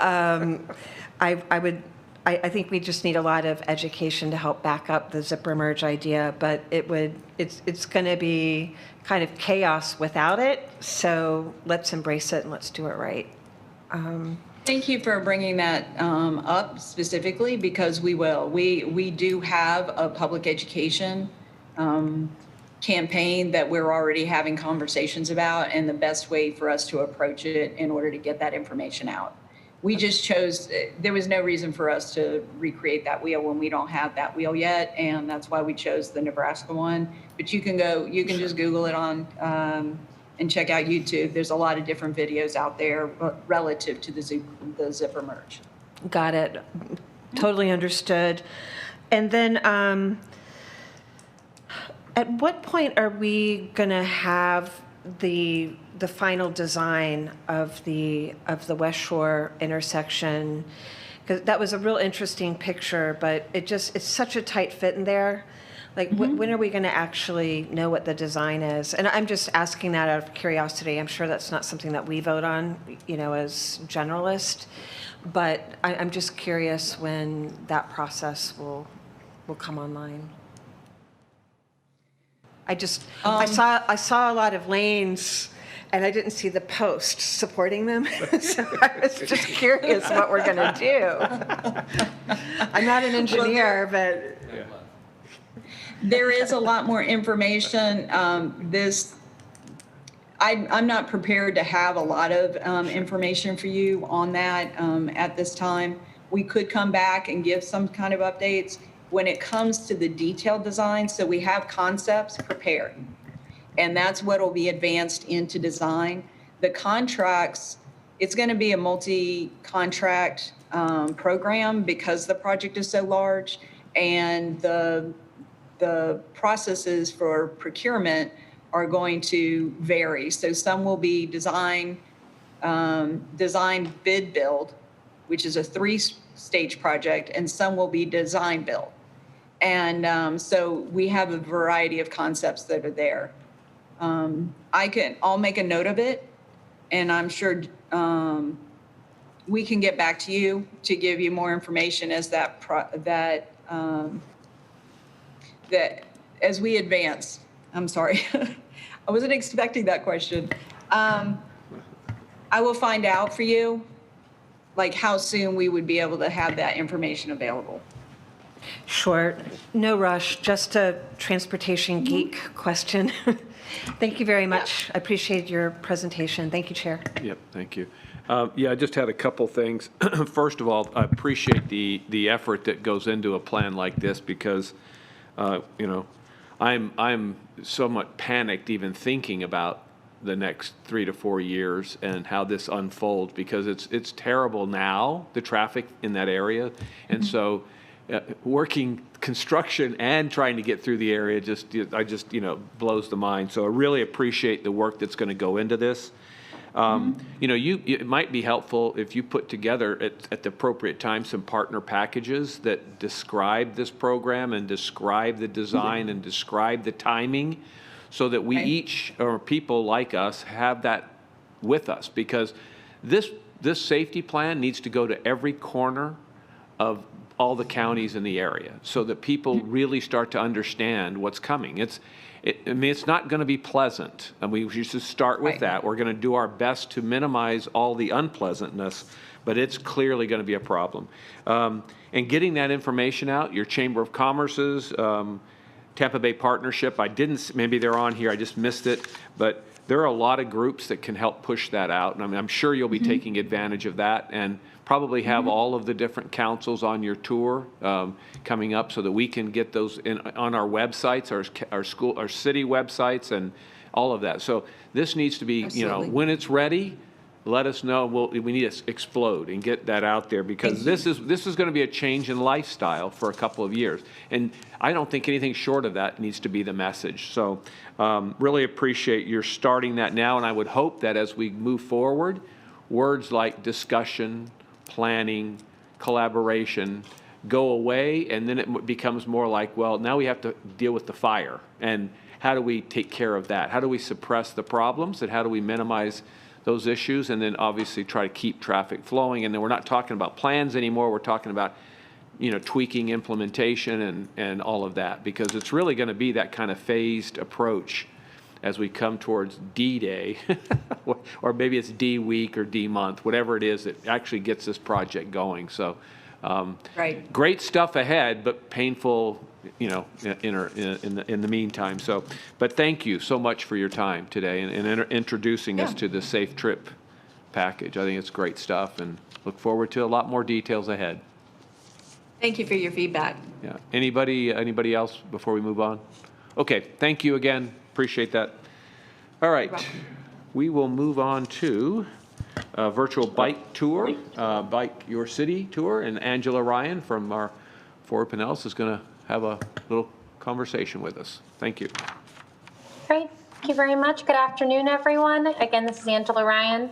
I think we just need a lot of education to help back up the zipper merge idea, but it's going to be kind of chaos without it. So let's embrace it and let's do it right. Thank you for bringing that up specifically, because we will. We do have a public education campaign that we're already having conversations about, and the best way for us to approach it in order to get that information out. We just chose, there was no reason for us to recreate that wheel when we don't have that wheel yet, and that's why we chose the Nebraska one. But you can just Google it on and check out YouTube. There's a lot of different videos out there relative to the zipper merge. Got it. Totally understood. And then at what point are we going to have the final design of the West Shore intersection? Because that was a real interesting picture, but it's such a tight fit in there. Like, when are we going to actually know what the design is? And I'm just asking that out of curiosity. I'm sure that's not something that we vote on, you know, as generalists. But I'm just curious when that process will come online. I saw a lot of lanes, and I didn't see the post supporting them. So I was just curious what we're going to do. I'm not an engineer, but there is a lot more information. I'm not prepared to have a lot of information for you on that at this time. We could come back and give some kind of updates when it comes to the detailed design. So we have concepts prepared, and that's what will be advanced into design. The contracts, it's going to be a multi-contract program because the project is so large, and the processes for procurement are going to vary. So some will be design, bid, build, which is a 3-stage project, and some will be design build. And so we have a variety of concepts that are there. I'll make a note of it, and I'm sure we can get back to you to give you more information as that as we advance. I'm sorry, I wasn't expecting that question. I will find out for you, like how soon we would be able to have that information available. Sure, no rush, just a transportation geek question. Thank you very much. I appreciate your presentation. Thank you, Chair. Yep, thank you. Yeah, I just had a couple things. First of all, I appreciate the effort that goes into a plan like this, because, you know, I'm somewhat panicked even thinking about the next 3 to 4 years and how this unfolds, because it's terrible now, the traffic in that area. And so working construction and trying to get through the area just blows the mind. So I really appreciate the work that's going to go into this. You know, it might be helpful if you put together at the appropriate time some partner packages that describe this program and describe the design and describe the timing, so that we each, or people like us, have that with us, because this safety plan needs to go to every corner of all the counties in the area, so that people really start to understand what's coming. I mean, it's not going to be pleasant, and we should start with that. We're going to do our best to minimize all the unpleasantness, but it's clearly going to be a problem. And getting that information out, your Chamber of Commerce's, Tampa Bay Partnership, maybe they're on here, I just missed it, but there are a lot of groups that can help push that out, and I'm sure you'll be taking advantage of that, and probably have all of the different councils on your tour coming up, so that we can get those on our websites, our city websites, and all of that. So this needs to be, you know, when it's ready, let us know. We need to explode and get that out there, because this is going to be a change in lifestyle for a couple of years, and I don't think anything short of that needs to be the message. So really appreciate your starting that now, and I would hope that as we move forward, words like discussion, planning, collaboration go away, and then it becomes more like, well, now we have to deal with the fire, and how do we take care of that? How do we suppress the problems, and how do we minimize those issues, and then obviously try to keep traffic flowing? And then we're not talking about plans anymore, we're talking about, you know, tweaking implementation and all of that, because it's really going to be that kind of phased approach as we come towards D-Day, or maybe it's D week or D month, whatever it is that actually gets this project going. So great stuff ahead, but painful, you know, in the meantime. So, but thank you so much for your time today and introducing us to the Safe Trip package. I think it's great stuff, and look forward to a lot more details ahead. Thank you for your feedback. Yeah. Anybody else before we move on? Okay. Thank you again. Appreciate that. All right. We will move on to a virtual bike tour, Bike Your City tour, and Angela Ryan from our Forward Pinellas is going to have a little conversation with us. Thank you. Great. Thank you very much. Good afternoon, everyone. Again, this is Angela Ryan.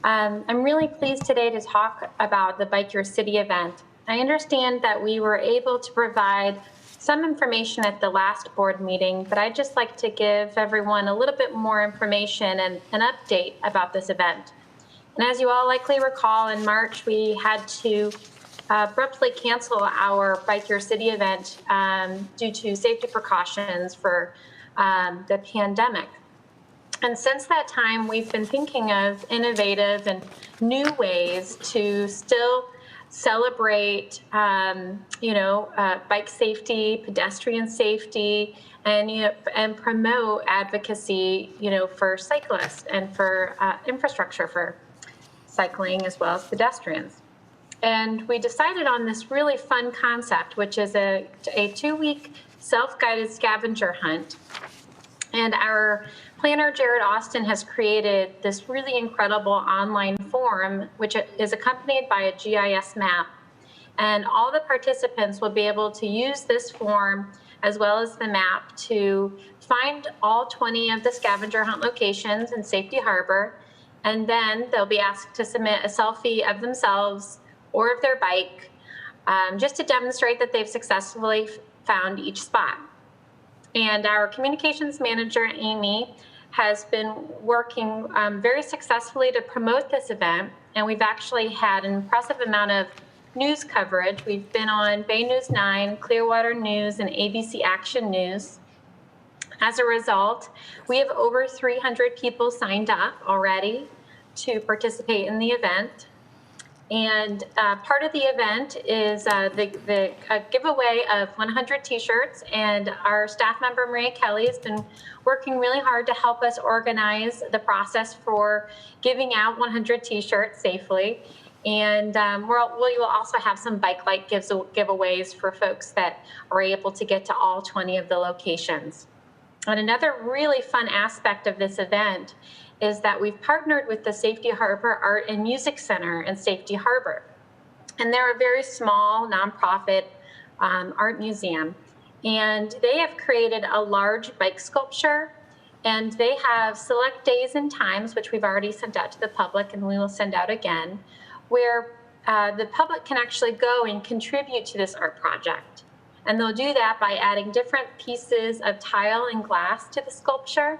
I'm really pleased today to talk about the Bike Your City event. I understand that we were able to provide some information at the last board meeting, but I'd just like to give everyone a little bit more information and an update about this event. And as you all likely recall, in March, we had to abruptly cancel our Bike Your City event due to safety precautions for the pandemic. And since that time, we've been thinking of innovative and new ways to still celebrate, bike safety, pedestrian safety, and promote advocacy, for cyclists and for infrastructure for cycling as well as pedestrians. And we decided on this really fun concept, which is a 2-week self-guided scavenger hunt. And our planner, Jared Austin, has created this really incredible online form, which is accompanied by a GIS map. And all the participants will be able to use this form as well as the map to find all 20 of the scavenger hunt locations in Safety Harbor. And then they'll be asked to submit a selfie of themselves or of their bike, just to demonstrate that they've successfully found each spot. And our communications manager, Amy, has been working very successfully to promote this event. And we've actually had an impressive amount of news coverage. We've been on Bay News 9, Clearwater News, and ABC Action News. As a result, we have over 300 people signed up already to participate in the event. And part of the event is the giveaway of 100 t-shirts, and our staff member, Maria Kelly, has been working really hard to help us organize the process for giving out 100 t-shirts safely. And we will also have some bike light giveaways for folks that are able to get to all 20 of the locations. And another really fun aspect of this event is that we've partnered with the Safety Harbor Art and Music Center in Safety Harbor. And they're a very small nonprofit art museum. And they have created a large bike sculpture And they have select days and times, which we've already sent out to the public and we will send out again, where the public can actually go and contribute to this art project. And they'll do that by adding different pieces of tile and glass to the sculpture.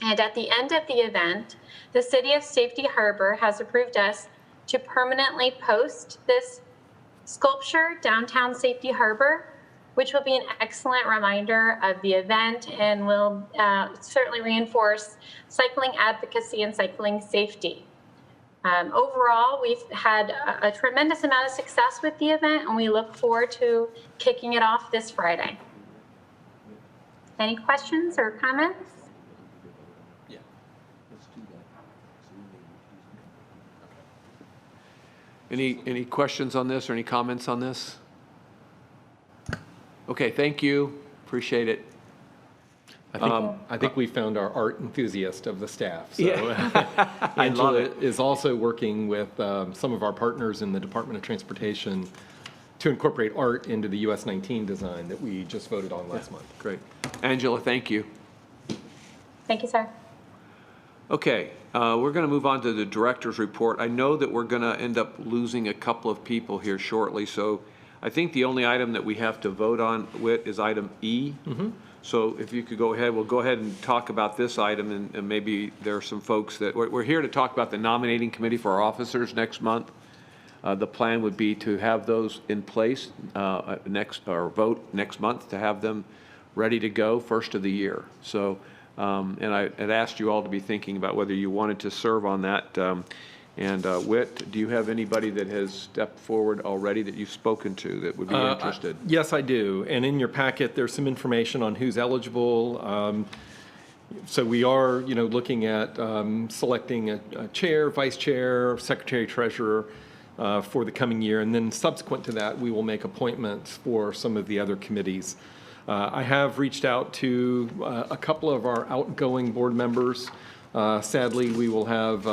And at the end of the event, the City of Safety Harbor has approved us to permanently post this sculpture downtown Safety Harbor, which will be an excellent reminder of the event and will certainly reinforce cycling advocacy and cycling safety. Overall, we've had a tremendous amount of success with the event, and we look forward to kicking it off this Friday. Any questions or comments? Any questions on this or any comments on this? Okay, thank you. Appreciate it. I think we found our art enthusiast of the staff. So Yeah. I love Angela it. is also working with some of our partners in the Department of Transportation to incorporate art into the US 19 design that we just voted on last month. Great. Angela, thank you. Thank you, sir. Okay, we're going to move on to the director's report. I know that we're going to end up losing a couple of people here shortly, so I think the only item that we have to vote on with is item E. So if you could go ahead, we'll go ahead and talk about this item, and maybe there are some folks that, we're here to talk about the nominating committee for our officers next month. The plan would be to have those in place vote next month to have them ready to go first of the year. So, and I had asked you all to be thinking about whether you wanted to serve on that. Whit, do you have anybody that has stepped forward already that you've spoken to that would be interested? Yes, I do. And in your packet, there's some information on who's eligible. So we are, looking at selecting a chair, vice chair, secretary, treasurer for the coming year. And then subsequent to that, we will make appointments for some of the other committees. I have reached out to a couple of our outgoing board members. Sadly, we will have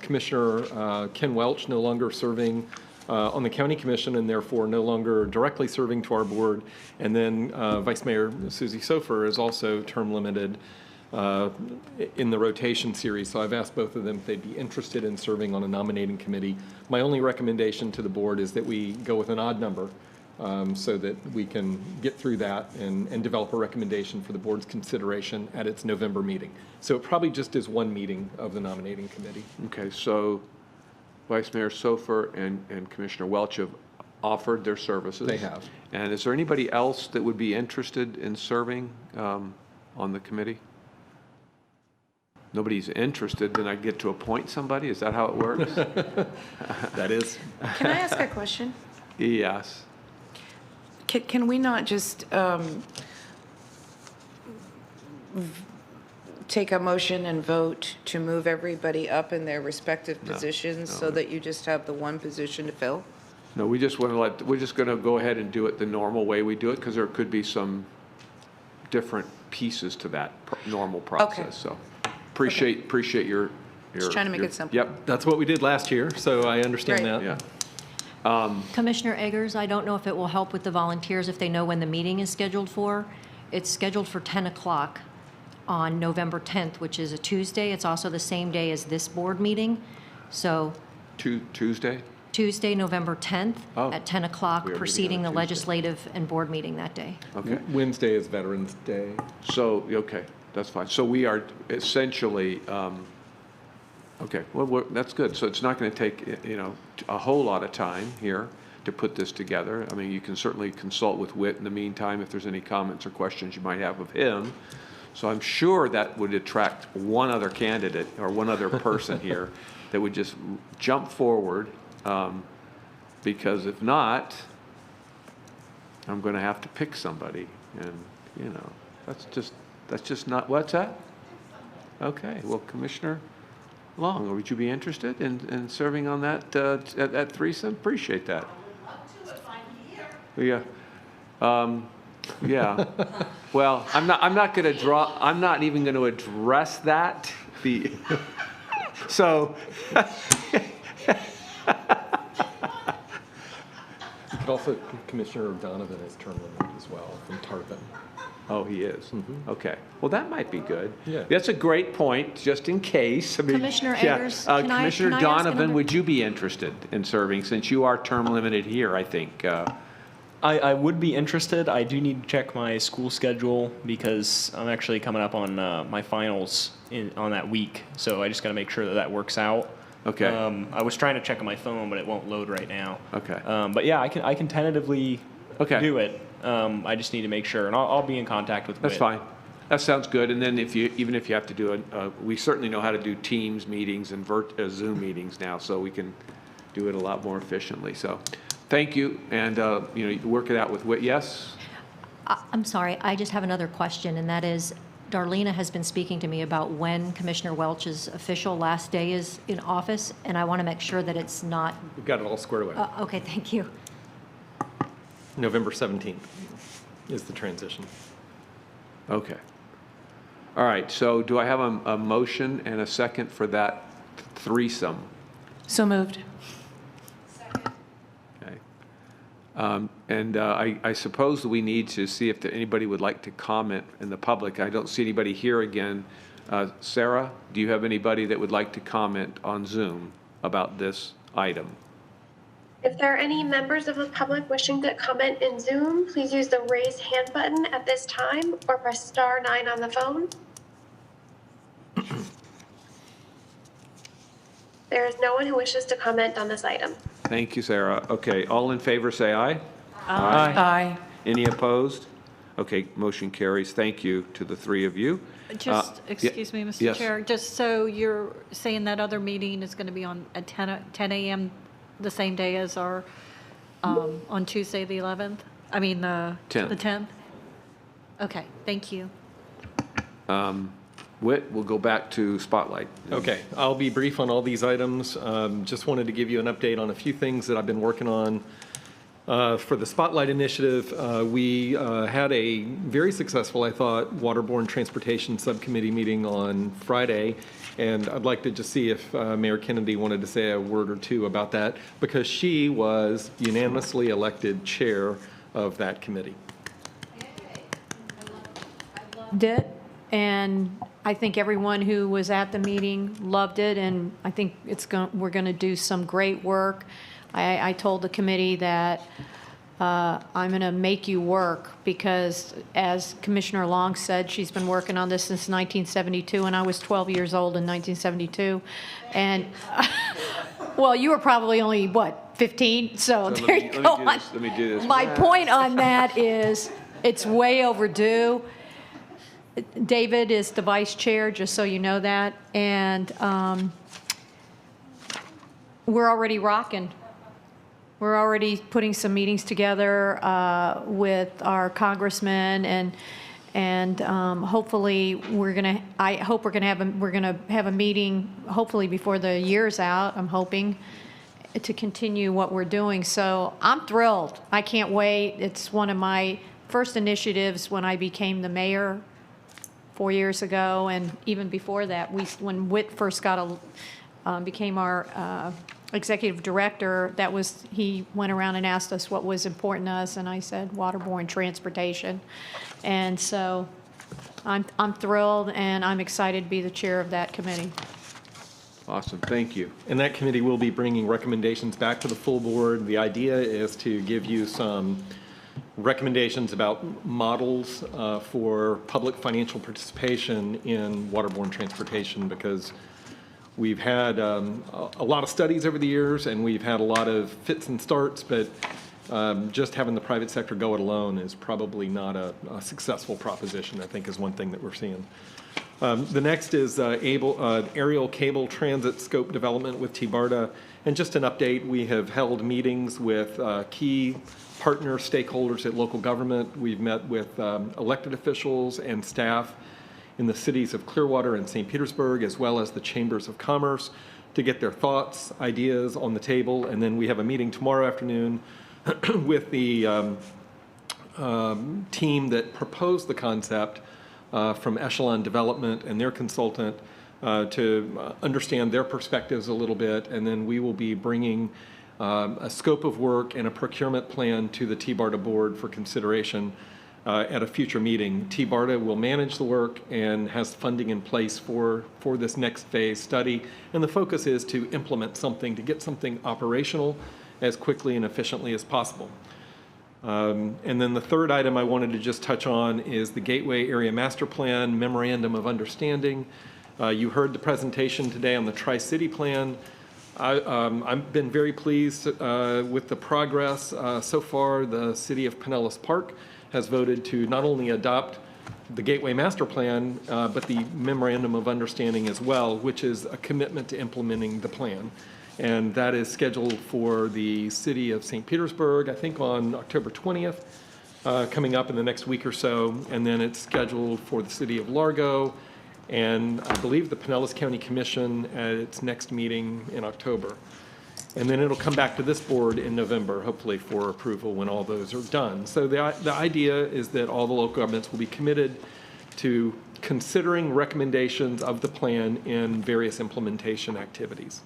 Commissioner Ken Welch no longer serving on the County Commission and therefore no longer directly serving to our board. And then Vice Mayor Susie Sofer is also term limited in the rotation series. So I've asked both of them if they'd be interested in serving on a nominating committee. My only recommendation to the board is that we go with an odd number so that we can get through that and develop a recommendation for the board's consideration at its November meeting. So it probably just is one meeting of the nominating committee. Okay, so Vice Mayor Sofer and Commissioner Welch have offered their services. They have. And is there anybody else that would be interested in serving on the committee? Nobody's interested, then I get to appoint somebody? Is that how it works? That is. Can I ask a question? Yes. Can we not just take a motion and vote to move everybody up in their respective positions so that you just have the one position to fill? No, we just want to we're just going to go ahead and do it the normal way we do it because there could be some different pieces to that normal process. Okay. So appreciate your Just trying to make it simple. Yep. That's what we did last year, so I understand Right. that. Yeah. Commissioner Eggers, I don't know if it will help with the volunteers if they know when the meeting is scheduled for. It's scheduled for 10 o'clock on November 10th, which is a Tuesday. It's also the same day as this board meeting. So Tuesday? Tuesday, November 10th Oh. at 10 o'clock, We are meeting preceding on a the Tuesday. legislative and board meeting that day. Okay. Wednesday is Veterans Day. So, okay, that's fine. So we are essentially, okay, well, that's good. So it's not going to take, a whole lot of time here to put this together. I mean, you can certainly consult with Whit in the meantime if there's any comments or questions you might have of him. So I'm sure that would attract one other candidate or one other person here that would just jump forward, because if not, I'm going to have to pick somebody, and that's just not. What's that? Okay, well, Commissioner Long, would you be interested in serving on that threesome? Appreciate that. Yeah. Yeah. Well, I'm not even going to address that. So. You could also, Commissioner Donovan is term limited as well from Tarpon. Oh, he is? Okay. Well, that might be good. Yeah. That's a great point, just in case. I mean, Commissioner yeah. Eggers, can I Commissioner ask Donovan, another- would you be interested in serving, since you are term limited here, I think? I would be interested. I do need to check my school schedule because I'm actually coming up on my finals on that week. So I just got to make sure that that works out. Okay. I was trying to check on my phone, but it won't load right now. Okay. But yeah, I can tentatively do it. I just need to make sure, and I'll be in contact with That's Whit. fine. That sounds good. And then even if you have to do we certainly know how to do Teams meetings and Zoom meetings now, so we can do it a lot more efficiently. So thank you. And, you work it out with Whit. Yes? I'm sorry, I just have another question, and that is, Darlena has been speaking to me about when Commissioner Welch's official last day is in office, and I want to make sure that it's not... We've got it all squared away. Okay, thank you. November 17th is the transition. Okay. All right. So do I have a motion and a second for that threesome? So moved. Okay. And I suppose that we need to see if anybody would like to comment in the public. I don't see anybody here again. Sarah, do you have anybody that would like to comment on Zoom about this item? If there are any members of the public wishing to comment in Zoom, please use the raise hand button at this time or press *9 on the phone. There is no one who wishes to comment on this item. Thank you, Sarah. Okay, all in favor, say aye. Aye. Any opposed? Okay, motion carries. Thank you to the three of you. Just, excuse me, Mr. yes. Chair, just so you're saying that other meeting is going to be at 10 a.m. the same day as our, on Tuesday, the 11th? I mean, the 10th? Okay, thank you. Whit, we'll go back to Spotlight. Okay, I'll be brief on all these items. Just wanted to give you an update on a few things that I've been working on. For the Spotlight Initiative, we had a very successful, I thought, waterborne transportation subcommittee meeting on Friday. And I'd like to just see if Mayor Kennedy wanted to say a word or two about that, because she was unanimously elected chair of that committee. Did, and I think everyone who was at the meeting loved it, and I think we're going to do some great work. I told the committee that I'm going to make you work because, as Commissioner Long said, she's been working on this since 1972, and I was 12 years old in 1972. And, well, you were probably only, 15? So there you go. Let me do this. My point on that is it's way overdue. David is the vice chair, just so you know that. And we're already rocking. We're already putting some meetings together with our congressmen, and hopefully I hope we're gonna have a meeting hopefully before the year's out. I'm hoping to continue what we're doing. So I'm thrilled. I can't wait. It's one of my first initiatives when I became the mayor 4 years ago, and even before that, when Whit first became our executive director, he went around and asked us what was important to us, and I said waterborne transportation. And so I'm thrilled, and I'm excited to be the chair of that committee. Awesome, thank you. And that committee will be bringing recommendations back to the full board. The idea is to give you some recommendations about models for public financial participation in waterborne transportation, because we've had a lot of studies over the years, and we've had a lot of fits and starts, but just having the private sector go it alone is probably not a successful proposition, I think, is one thing that we're seeing. The next is aerial cable transit scope development with TBARTA. And just an update, we have held meetings with key partner stakeholders at local government. We've met with elected officials and staff in the cities of Clearwater and St. Petersburg, as well as the chambers of commerce, to get their thoughts, ideas on the table. And then we have a meeting tomorrow afternoon with the team that proposed the concept from Echelon Development and their consultant to understand their perspectives a little bit. And then we will be bringing a scope of work and a procurement plan to the TBARTA board for consideration at a future meeting. T-BARTA will manage the work and has funding in place for this next phase study. And the focus is to implement something, to get something operational as quickly and efficiently as possible. And then the third item I wanted to just touch on is the Gateway Area Master Plan Memorandum of Understanding. You heard the presentation today on the Tri-City Plan. I've been very pleased with the progress. So far, the City of Pinellas Park has voted to not only adopt the Gateway Master Plan, but the Memorandum of Understanding as well, which is a commitment to implementing the plan. And that is scheduled for the City of St. Petersburg, I think on October 20th, coming up in the next week or so. And then it's scheduled for the City of Largo, and I believe the Pinellas County Commission at its next meeting in October. And then it'll come back to this board in November, hopefully for approval when all those are done. So the idea is that all the local governments will be committed to considering recommendations of the plan in various implementation activities.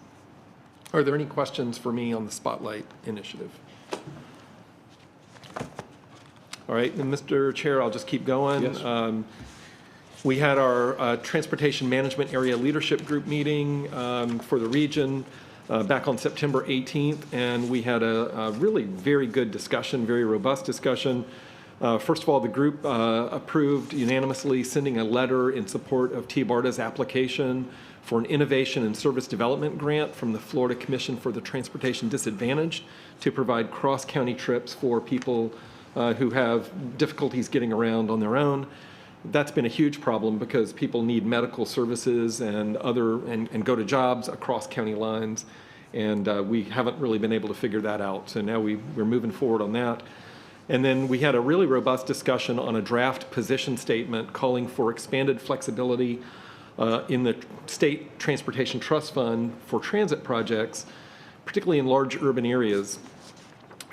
Are there any questions for me on the Spotlight Initiative? All right, and Mr. Chair, I'll just keep going. Yes. We had our Transportation Management Area Leadership Group meeting for the region back on September 18th, and we had a really very good discussion, very robust discussion. First of all, the group approved unanimously sending a letter in support of T-BARTA's application for an Innovation and Service Development Grant from the Florida Commission for the Transportation Disadvantaged to provide cross-county trips for people who have difficulties getting around on their own. That's been a huge problem because people need medical services and go to jobs across county lines, and we haven't really been able to figure that out. So now we're moving forward on that. And then we had a really robust discussion on a draft position statement calling for expanded flexibility in the State Transportation Trust Fund for transit projects, particularly in large urban areas.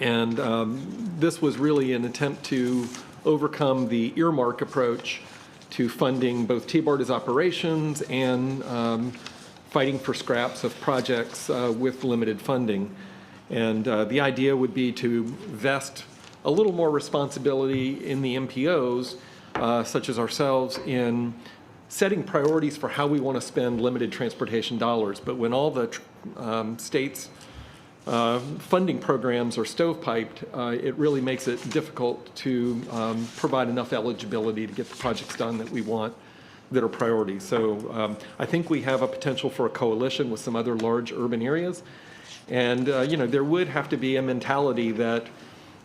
And this was really an attempt to overcome the earmark approach to funding both T-BARTA's operations and fighting for scraps of projects with limited funding. And the idea would be to vest a little more responsibility in the MPOs, such as ourselves, in setting priorities for how we want to spend limited transportation dollars. But when all the states' funding programs are stovepiped, it really makes it difficult to provide enough eligibility to get the projects done that we want that are priorities. So I think we have a potential for a coalition with some other large urban areas. And, there would have to be a mentality that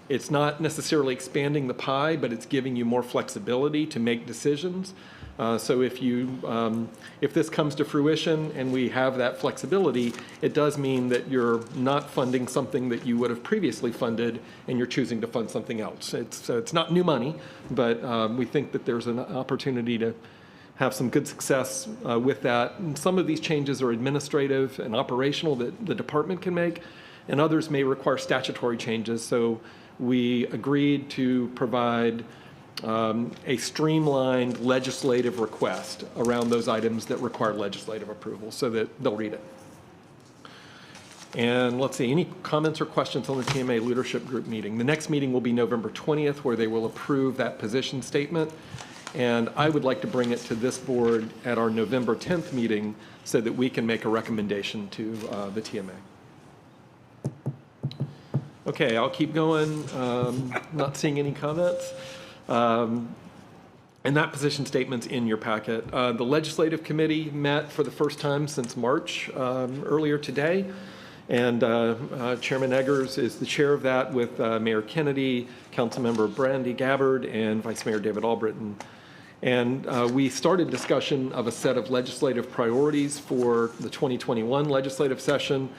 it's not necessarily expanding the pie, but it's giving you more flexibility to make decisions. So if this comes to fruition and we have that flexibility, it does mean that you're not funding something that you would have previously funded and you're choosing to fund something else. It's not new money, but we think that there's an opportunity to have some good success with that. And some of these changes are administrative and operational that the department can make, and others may require statutory changes. So we agreed to provide a streamlined legislative request around those items that require legislative approval so that they'll read it. And let's see, any comments or questions on the TMA Leadership Group meeting? The next meeting will be November 20th, where they will approve that position statement. And I would like to bring it to this board at our November 10th meeting so that we can make a recommendation to the TMA. Okay, I'll keep going. Not seeing any comments. And that position statement's in your packet. The Legislative Committee met for the first time since March earlier today. And Chairman Eggers is the chair of that with Mayor Kennedy, Councilmember Brandy Gabbard, and Vice Mayor David Albritton. And we started discussion of a set of legislative priorities for the 2021 legislative session.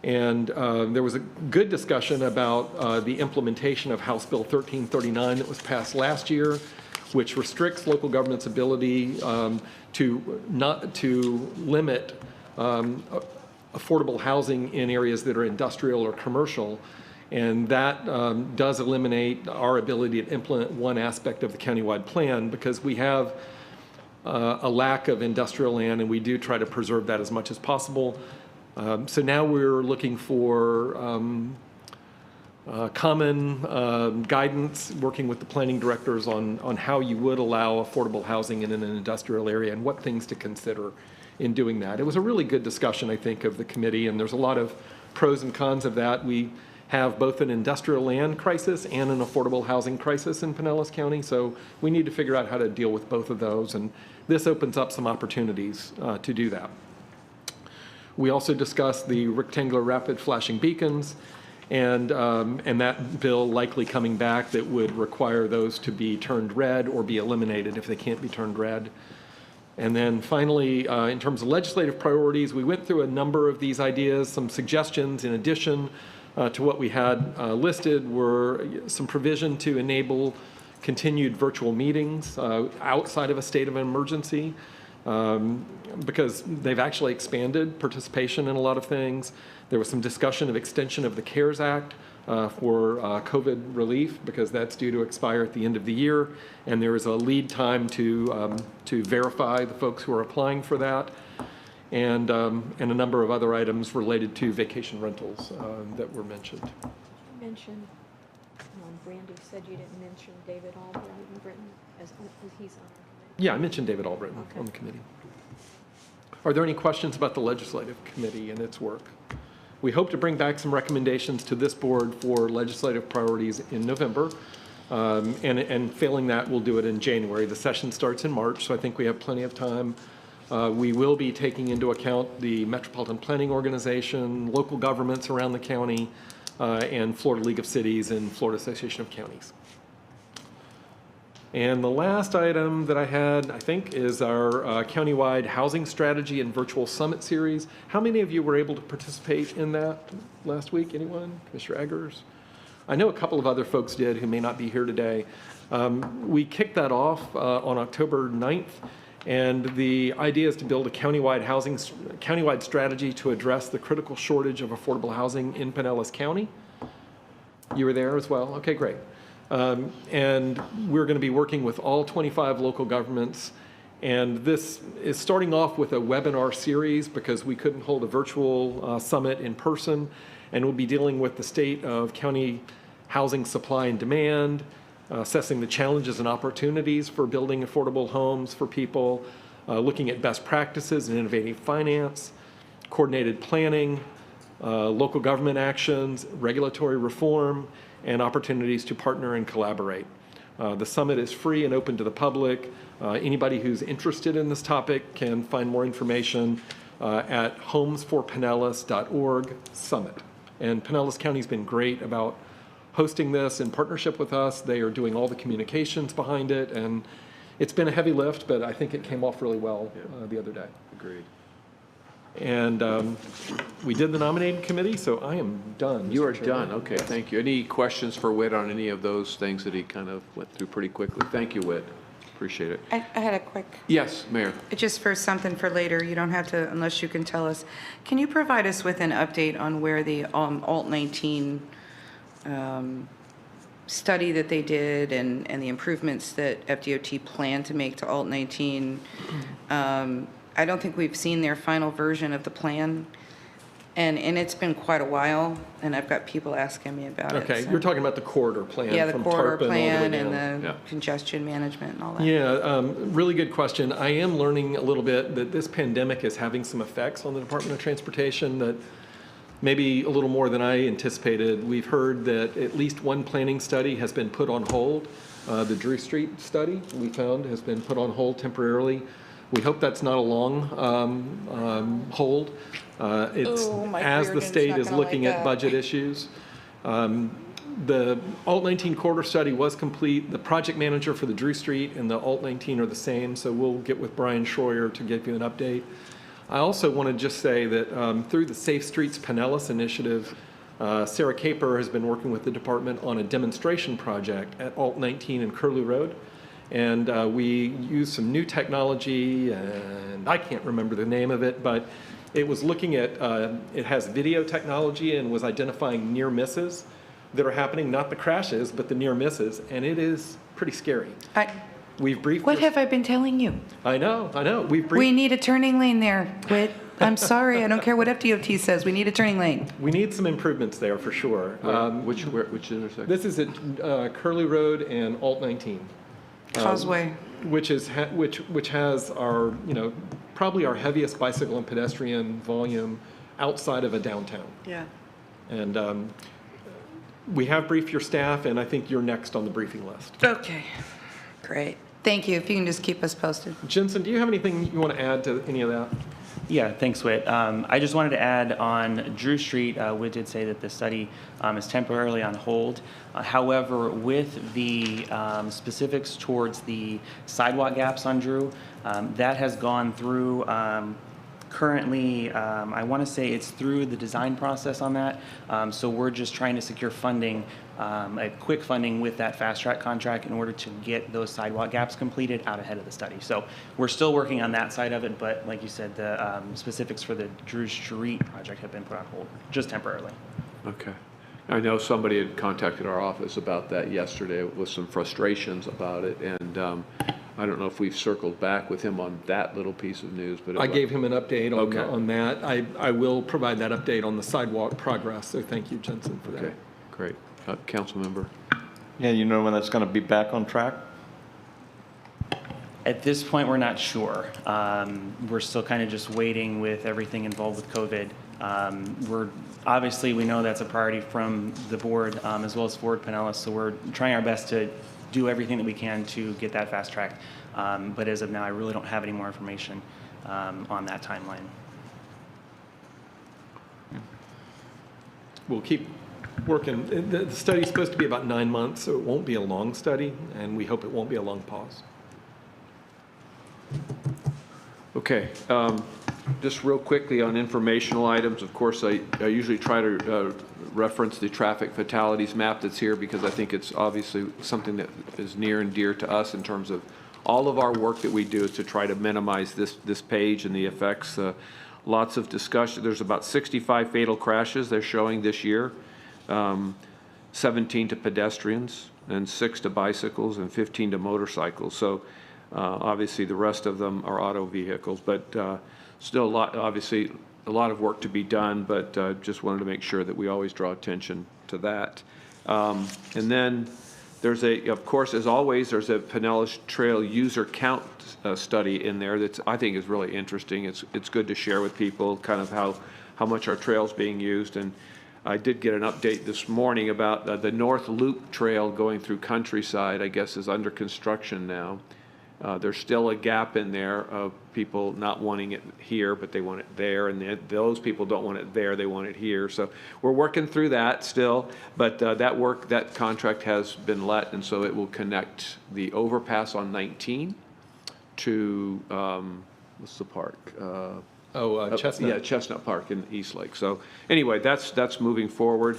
And there was a good discussion about the implementation of House Bill 1339 that was passed last year, which restricts local government's ability to limit affordable housing in areas that are industrial or commercial. And that does eliminate our ability to implement one aspect of the countywide plan because we have a lack of industrial land, and we do try to preserve that as much as possible. So now we're looking for common guidance, working with the planning directors on how you would allow affordable housing in an industrial area and what things to consider in doing that. It was a really good discussion, I think, of the committee, and there's a lot of pros and cons of that. We have both an industrial land crisis and an affordable housing crisis in Pinellas County, so we need to figure out how to deal with both of those, and this opens up some opportunities to do that. We also discussed the rectangular rapid flashing beacons, and that bill likely coming back that would require those to be turned red or be eliminated if they can't be turned red. And then finally, in terms of legislative priorities, we went through a number of these ideas. Some suggestions in addition to what we had listed were some provision to enable continued virtual meetings outside of a state of emergency, because they've actually expanded participation in a lot of things. There was some discussion of extension of the CARES Act for COVID relief, because that's due to expire at the end of the year, and there is a lead time to verify the folks who are applying for that, and a number of other items related to vacation rentals that were mentioned. You mentioned, Brandy said you didn't mention David Albritton as he's on the committee. Yeah, I mentioned David Albritton on the committee. Are there any questions about the legislative committee and its work? We hope to bring back some recommendations to this board for legislative priorities in November. And failing that, we'll do it in January. The session starts in March, so I think we have plenty of time. We will be taking into account the Metropolitan Planning Organization, local governments around the county, and Florida League of Cities and Florida Association of Counties. And the last item that I had, I think, is our countywide housing strategy and virtual summit series. How many of you were able to participate in that last week? Anyone? Commissioner Eggers? I know a couple of other folks did who may not be here today. We kicked that off on October 9th, and the idea is to build a countywide strategy to address the critical shortage of affordable housing in Pinellas County. You were there as well? Okay, great. And we're going to be working with all 25 local governments. And this is starting off with a webinar series because we couldn't hold a virtual summit in person. And we'll be dealing with the state of county housing supply and demand, assessing the challenges and opportunities for building affordable homes for people, looking at best practices in innovative finance, coordinated planning, local government actions, regulatory reform, and opportunities to partner and collaborate. The summit is free and open to the public. Anybody who's interested in this topic can find more information at homesforpinellas.org/summit. And Pinellas County's been great about hosting this in partnership with us. They are doing all the communications behind it, and it's been a heavy lift, but I think it came off really well the other day. Agreed. And we did the nominating committee, so I am done. You are Mr. Chairman. done. Okay, thank you. Any questions for Whit on any of those things that he kind of went through pretty quickly? Thank you, Whit. Appreciate it. I had a quick, Yes, Mayor. just for something for later, you don't have to, unless you can tell us. Can you provide us with an update on where the Alt 19 study that they did and the improvements that FDOT planned to make to Alt 19? I don't think we've seen their final version of the plan, and it's been quite a while, and I've got people asking me about it. Okay, so- you're talking about the corridor plan. Yeah, the from corridor Tarpon all the way plan down. and the Yeah. congestion management and all that. Yeah, really good question. I am learning a little bit that this pandemic is having some effects on the Department of Transportation that maybe a little more than I anticipated. We've heard that at least one planning study has been put on hold. The Drew Street study, we found, has been put on hold temporarily. We hope that's not a long hold. It's my as the Reardon's state not is gonna looking like at that. budget issues. The Alt 19 corridor study was complete. The project manager for the Drew Street and the Alt 19 are the same, so we'll get with Brian Schroyer to give you an update. I also want to just say that through the Safe Streets Pinellas initiative, Sarah Caper has been working with the department on a demonstration project at Alt 19 and Curlew Road. And we used some new technology, and I can't remember the name of it, but it was looking at, it has video technology and was identifying near misses that are happening, not the crashes, but the near misses, and it is pretty scary. We've briefed. What have I been telling you? I know. We've briefed. We need a turning lane there, Whit. I'm sorry, I don't care what FDOT says, we need a turning lane. We need some improvements there for sure. Which intersection? This is at Curly Road and Alt 19. Causeway. Which has our, probably our heaviest bicycle and pedestrian volume outside of a downtown. Yeah. And we have briefed your staff, and I think you're next on the briefing list. Okay, great. Thank you, if you can just keep us posted. Jensen, do you have anything you want to add to any of that? Yeah, thanks, Whit. I just wanted to add on Drew Street, Whit did say that the study is temporarily on hold. However, with the specifics towards the sidewalk gaps on Drew, that has gone through currently, I want to say it's through the design process on that. So we're just trying to secure funding, a quick funding with that fast track contract in order to get those sidewalk gaps completed out ahead of the study. So we're still working on that side of it, but like you said, the specifics for the Drew Street project have been put on hold, just temporarily. Okay. I know somebody had contacted our office about that yesterday with some frustrations about it, and I don't know if we've circled back with him on that little piece of news, but I gave him an update on that. I will provide that update on the sidewalk progress, so thank you, Jensen, for that. Okay, great. Council member? Yeah, you know when that's going to be back on track? At this point, we're not sure. We're still kind of just waiting with everything involved with COVID. Obviously, we know that's a priority from the board as well as Ford Pinellas, so we're trying our best to do everything that we can to get that fast tracked. But as of now, I really don't have any more information on that timeline. We'll keep working. The study's supposed to be about 9 months, so it won't be a long study, and we hope it won't be a long pause. Okay, just real quickly on informational items, of course, I usually try to reference the traffic fatalities map that's here because I think it's obviously something that is near and dear to us in terms of all of our work that we do is to try to minimize this page and the effects. Lots of discussion. There's about 65 fatal crashes they're showing this year, 17 to pedestrians and 6 to bicycles and 15 to motorcycles. So obviously the rest of them are auto vehicles, but still obviously a lot of work to be done, but just wanted to make sure that we always draw attention to that. And then there's of course, as always, there's a Pinellas Trail user count study in there that I think is really interesting. It's good to share with people kind of how much our trail's being used. And I did get an update this morning about the North Loop Trail going through Countryside, I guess, is under construction now. There's still a gap in there of people not wanting it here, but they want it there, and those people don't want it there, they want it here. So we're working through that still, but that contract has been let, and so it will connect the overpass on 19 to, what's the park? Chestnut. Yeah, Chestnut Park in Eastlake. So anyway, that's moving forward.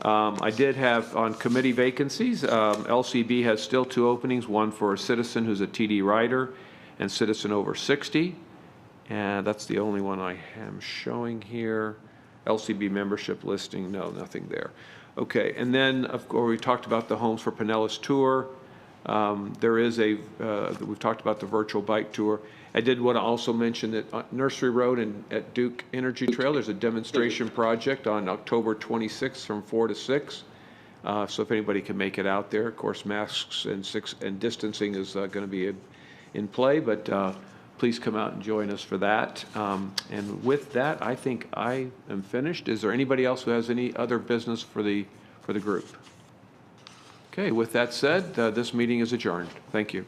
I did have on committee vacancies, LCB has still 2 openings, one for a citizen who's a TD rider and citizen over 60. And that's the only one I am showing here. LCB membership listing, no, nothing there. Okay, and then of course we talked about the Homes for Pinellas tour. There is we've talked about the virtual bike tour. I did want to also mention that on Nursery Road and at Duke Energy Trail, there's a demonstration project on October 26th from 4 to 6. So if anybody can make it out there, of course, masks and distancing is going to be in play, but please come out and join us for that. And with that, I think I am finished. Is there anybody else who has any other business for the group? Okay, with that said, this meeting is adjourned. Thank you.